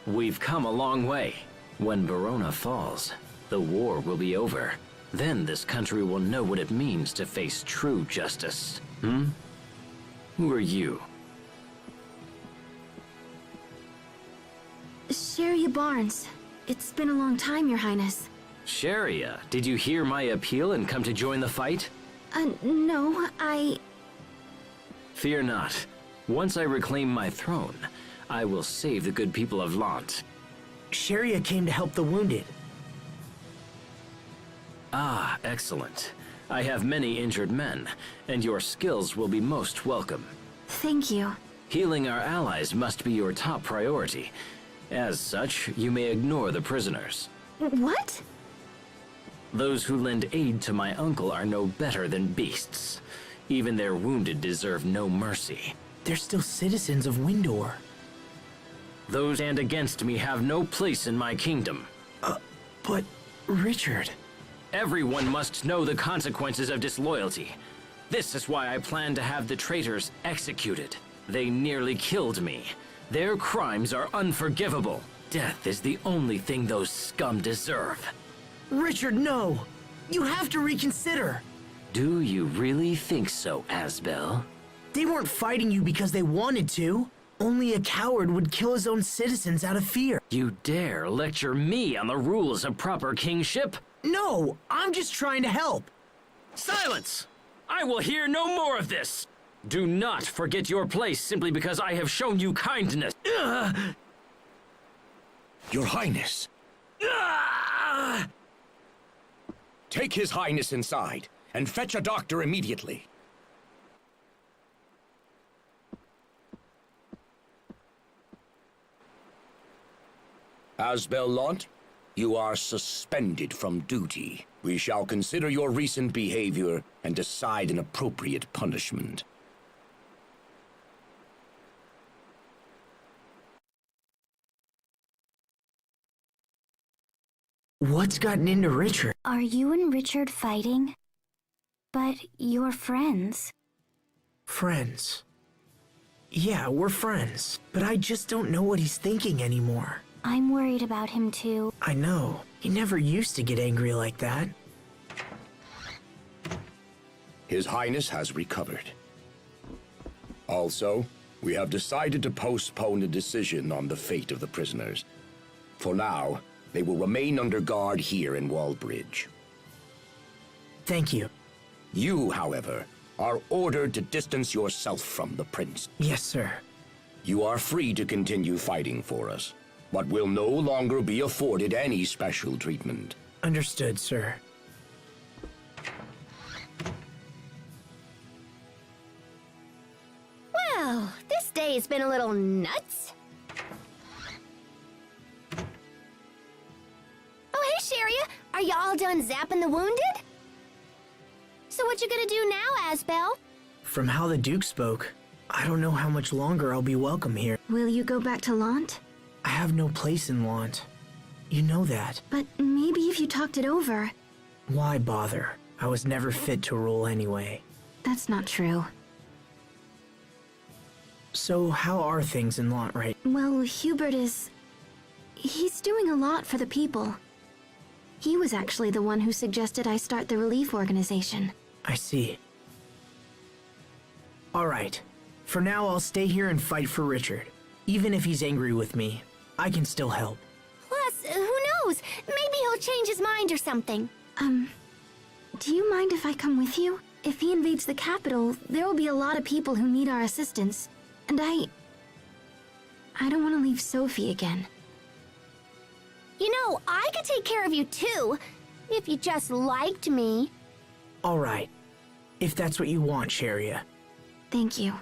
We've come a long way. When Verona falls, the war will be over. Then this country will know what it means to face true justice. Who are you? Sharia Barnes. It's been a long time, Your Highness. Sharia, did you hear my appeal and come to join the fight? No, Fear not. Once I reclaim my throne, I will save the good people of Lant. Sharia came to help the wounded. Ah, excellent. I have many injured men, and your skills will be most welcome. Thank you. Healing our allies must be your top priority. As such, you may ignore the prisoners. What? Those who lend aid to my uncle are no better than beasts. Even their wounded deserve no mercy. They're still citizens of Windor. Those who stand against me have no place in my kingdom. But Richard... Everyone must know the consequences of disloyalty. This is why I plan to have the traitors executed. They nearly killed me. Their crimes are unforgivable. Death is the only thing those scum deserve. Richard, no! You have to reconsider! Do you really think so, Asbel? They weren't fighting you because they wanted to. Only a coward would kill his own citizens out of fear. You dare lecture me on the rules of proper kingship? No, I'm just trying to help. Silence! I will hear no more of this! Do not forget your place simply because I have shown you kindness. Your Highness! Take His Highness inside, and fetch a doctor immediately. Asbel Lant, you are suspended from duty. We shall consider your recent behavior and decide an appropriate punishment. What's gotten into Richard? Are you and Richard fighting? But you're friends. Friends. Yeah, we're friends. But I just don't know what he's thinking anymore. I'm worried about him too. I know. He never used to get angry like that. His Highness has recovered. Also, we have decided to postpone a decision on the fate of the prisoners. For now, they will remain under guard here in Wallbridge. Thank you. You, however, are ordered to distance yourself from the prince. Yes, sir. You are free to continue fighting for us, but will no longer be afforded any special treatment. Understood, sir. Well, this day has been a little nuts. Oh, hey, Sharia. Are you all done zapping the wounded? So what you gonna do now, Asbel? From how the Duke spoke, I don't know how much longer I'll be welcome here. Will you go back to Lant? I have no place in Lant. You know that. But maybe if you talked it over. Why bother? I was never fit to rule anyway. That's not true. So how are things in Lant right? Well, Hubert is... he's doing a lot for the people. He was actually the one who suggested I start the relief organization. I see. Alright. For now, I'll stay here and fight for Richard. Even if he's angry with me, I can still help. Plus, who knows? Maybe he'll change his mind or something. Do you mind if I come with you? If he invades the capital, there will be a lot of people who need our assistance. And I don't want to leave Sophie again. You know, I could take care of you too, if you just liked me. Alright. If that's what you want, Sharia. Thank you.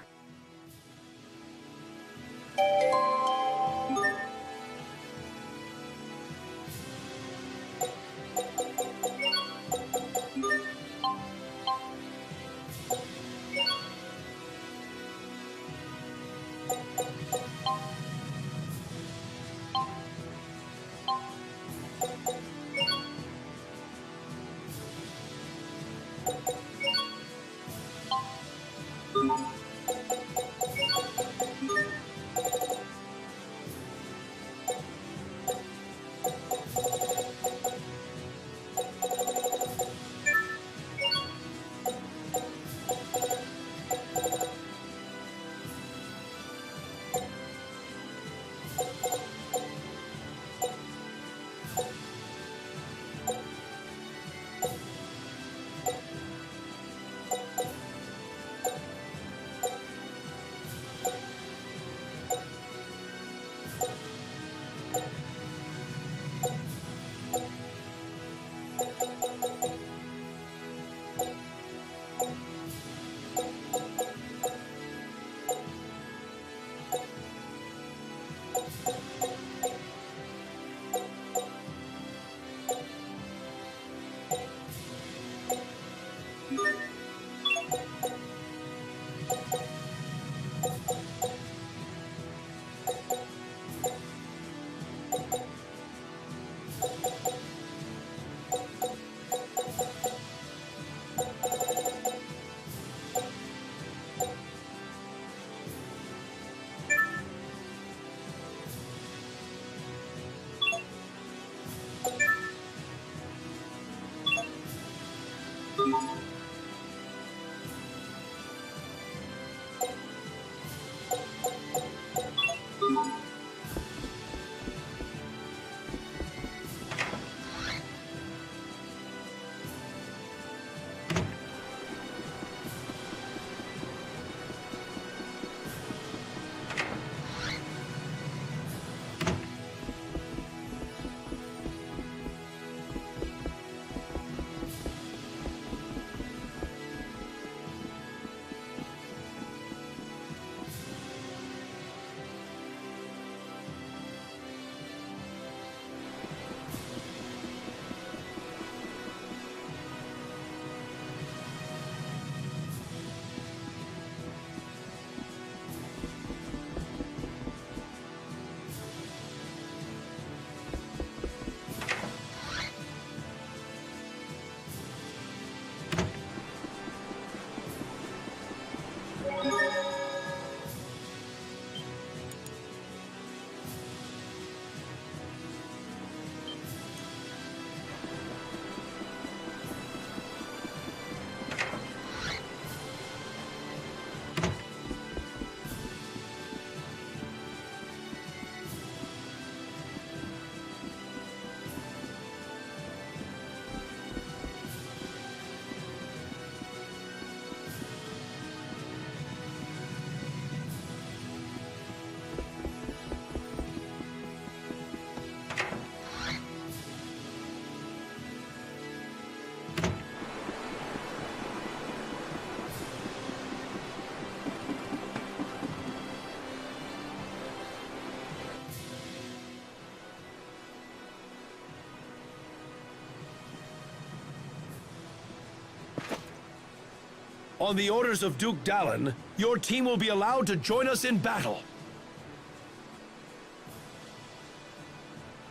On the orders of Duke Dallin, your team will be allowed to join us in battle.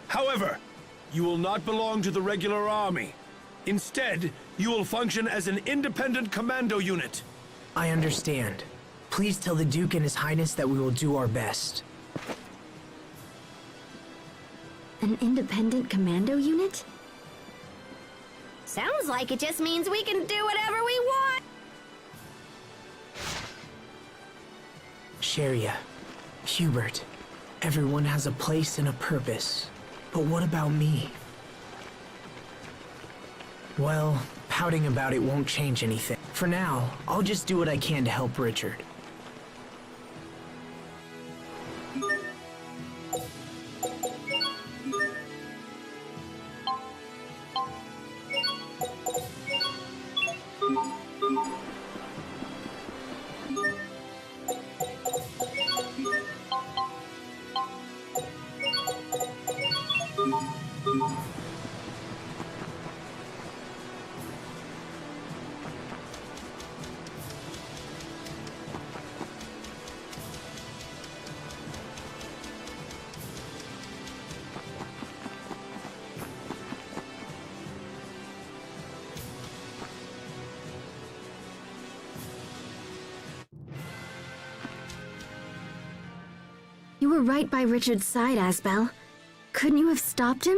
However, you will not belong to the regular army. Instead, you will function as an independent commando unit. I understand. Please tell the Duke and His Highness that we will do our best. An independent commando unit? Sounds like it just means we can do whatever we want. Sharia, Hubert, everyone has a place and a purpose. But what about me? Well, pouting about it won't change anything. For now, I'll just do what I can to help Richard. You were right by Richard's side, Asbel. Couldn't you have stopped him?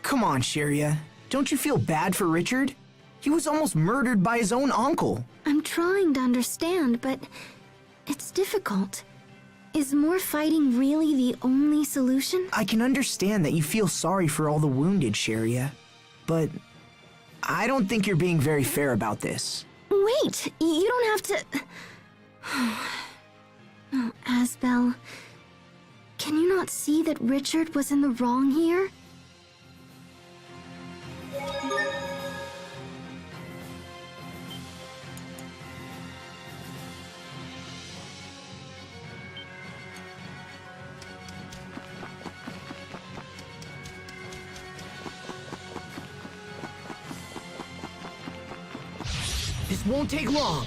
Come on, Sharia. Don't you feel bad for Richard? He was almost murdered by his own uncle. I'm trying to understand, but it's difficult. Is more fighting really the only solution? I can understand that you feel sorry for all the wounded, Sharia. But I don't think you're being very fair about this. Wait, you don't have to... Oh, Asbel, can you not see that Richard was in the wrong here? This won't take long.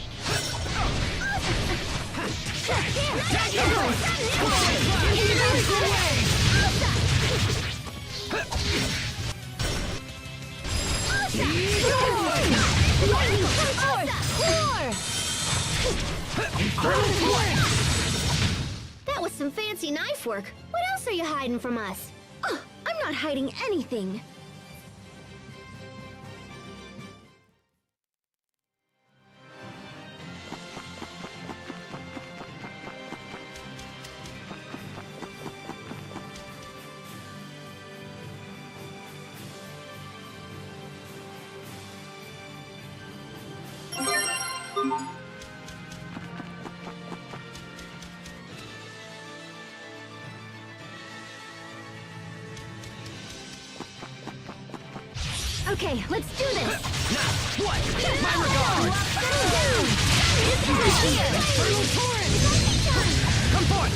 That was some fancy knife work. What else are you hiding from us? Oh, I'm not hiding anything. Okay, let's do this! Now, what? My regards! Come forth!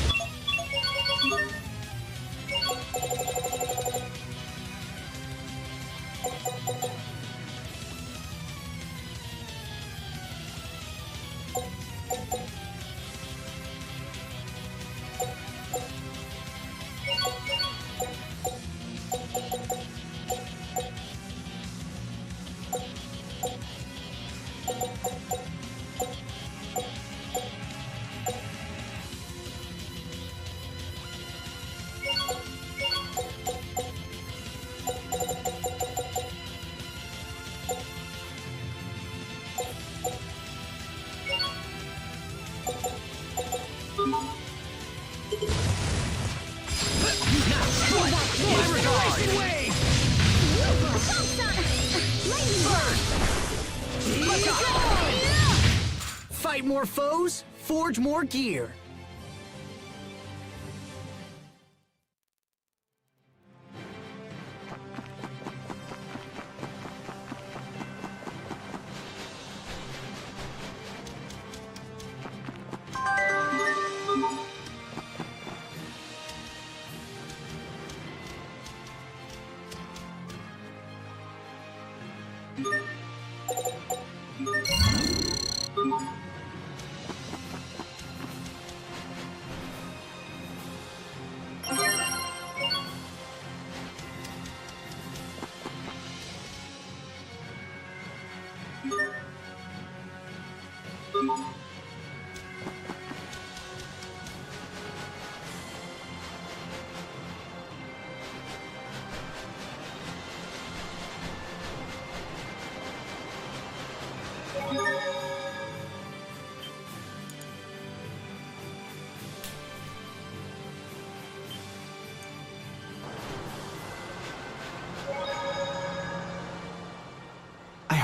Fight more foes, forge more gear.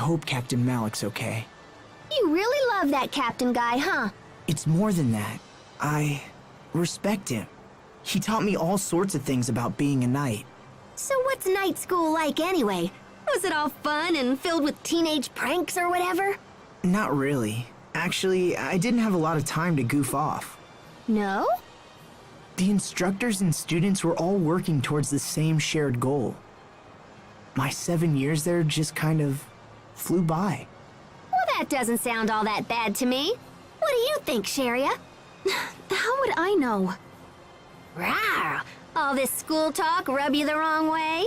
hope Captain Malik's okay. You really love that captain guy, huh? It's more than that. I respect him. He taught me all sorts of things about being a knight. So what's night school like anyway? Was it all fun and filled with teenage pranks or whatever? Not really. Actually, I didn't have a lot of time to goof off. No? The instructors and students were all working towards the same shared goal. My 7 years there just kind of flew by. Well, that doesn't sound all that bad to me. What do you think, Sharia? How would I know? Rawr! All this school talk rub you the wrong way?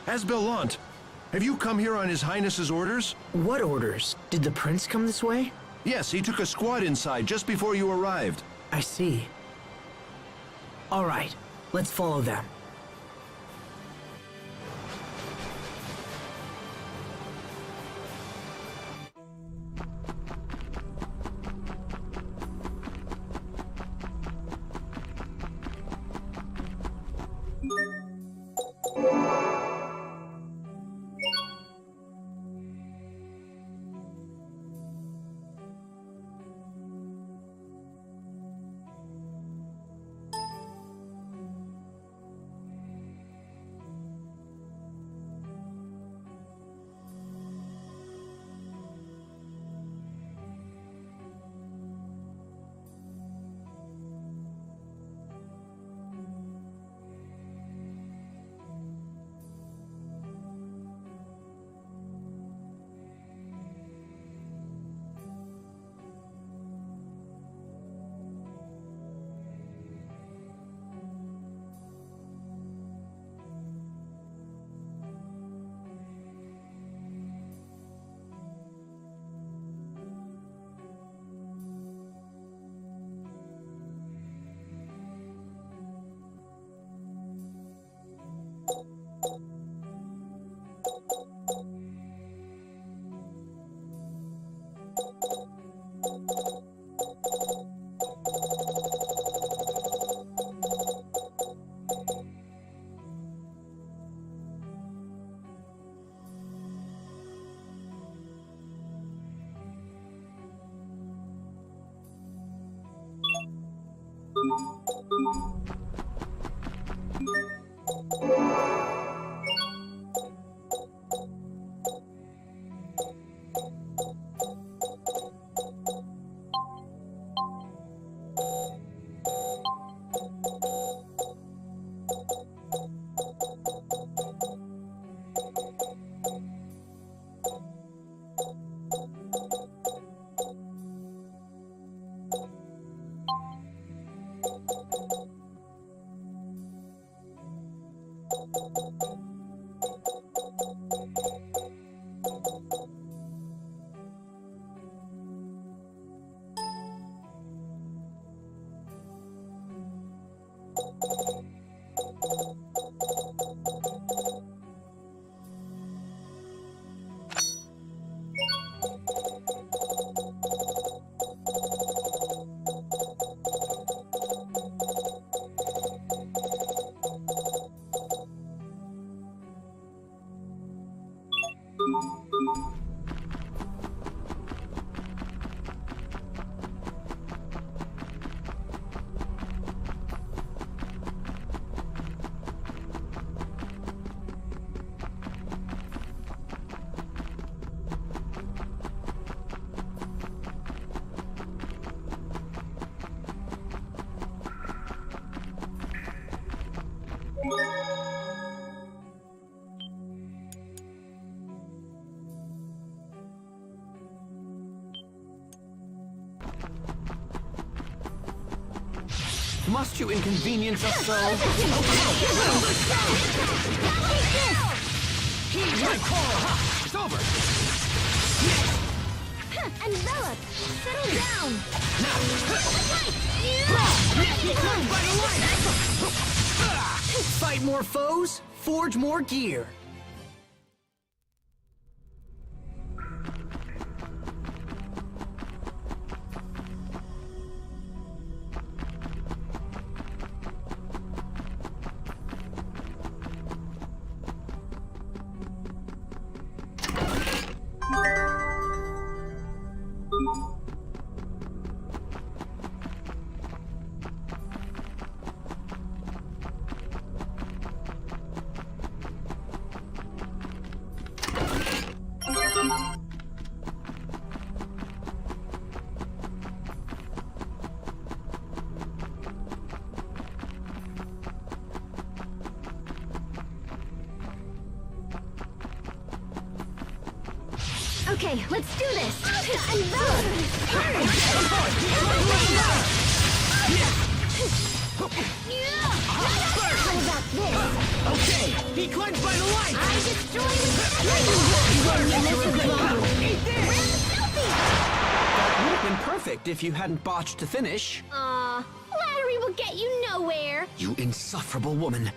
Asbelant, have you come here on His Highness's orders? What orders? Did the prince come this way? Yes, he took a squad inside just before you arrived. I see. All right, let's follow them. Must you inconvenience us so? Heed my call! It's over! Envelop! Settle down! Fight more foes, forge more gear. Okay, let's do this! Envelop! How about this? Okay, he cleansed by the light! I destroy with Eat this! Selfie! That would have been perfect if you hadn't botched to finish. Aw, flattery will get you nowhere. You insufferable woman.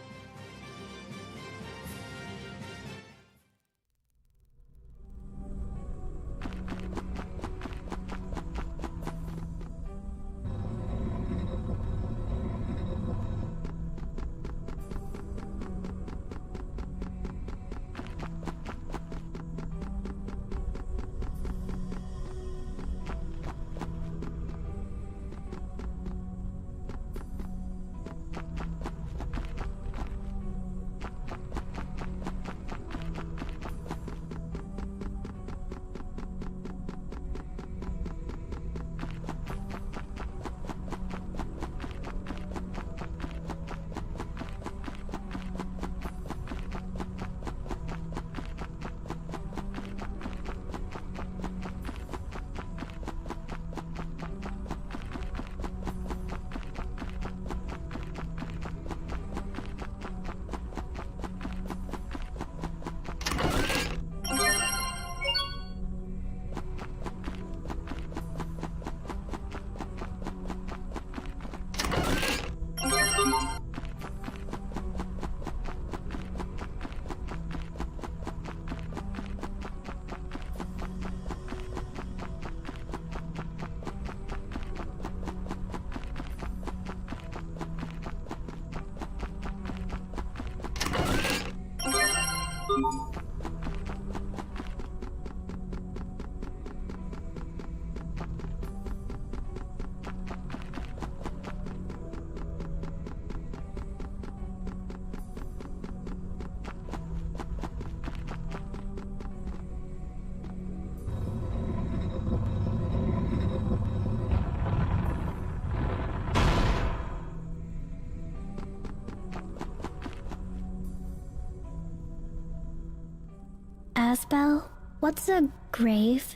Asbel, what's a grave?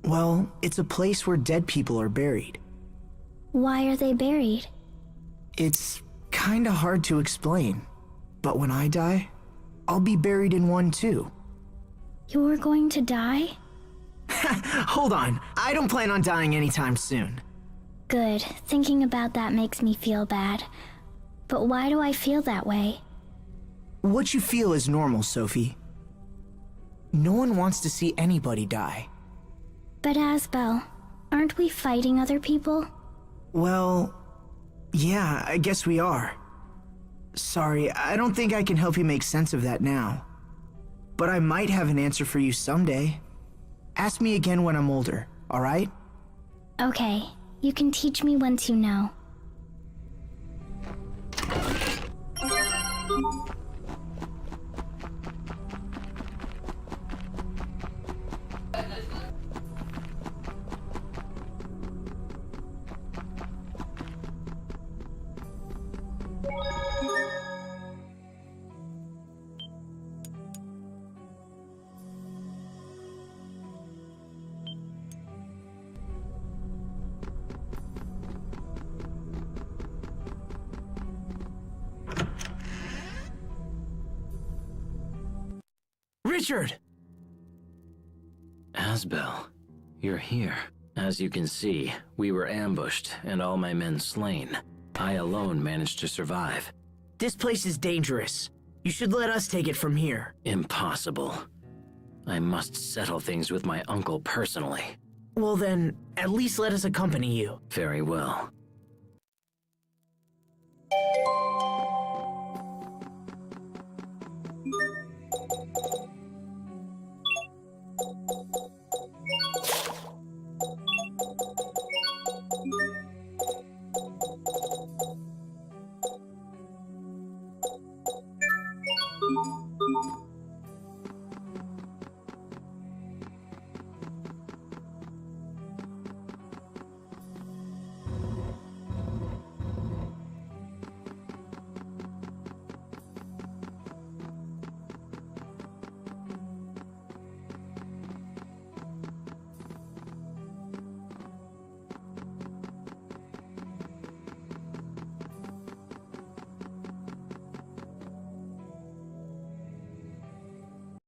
Well, it's a place where dead people are buried. Why are they buried? It's kinda hard to explain, but when I die, I'll be buried in one too. You're going to die? Hold on, I don't plan on dying anytime soon. Good. Thinking about that makes me feel bad. But why do I feel that way? What you feel is normal, Sophie. No one wants to see anybody die. But Asbel, aren't we fighting other people? Well, yeah, I guess we are. Sorry, I don't think I can help you make sense of that now. But I might have an answer for you someday. Ask me again when I'm older, alright? Okay, you can teach me once you know. Richard! Asbel, you're here. As you can see, we were ambushed and all my men slain. I alone managed to survive. This place is dangerous. You should let us take it from here. Impossible. I must settle things with my uncle personally. Well then, at least let us accompany you. Very well.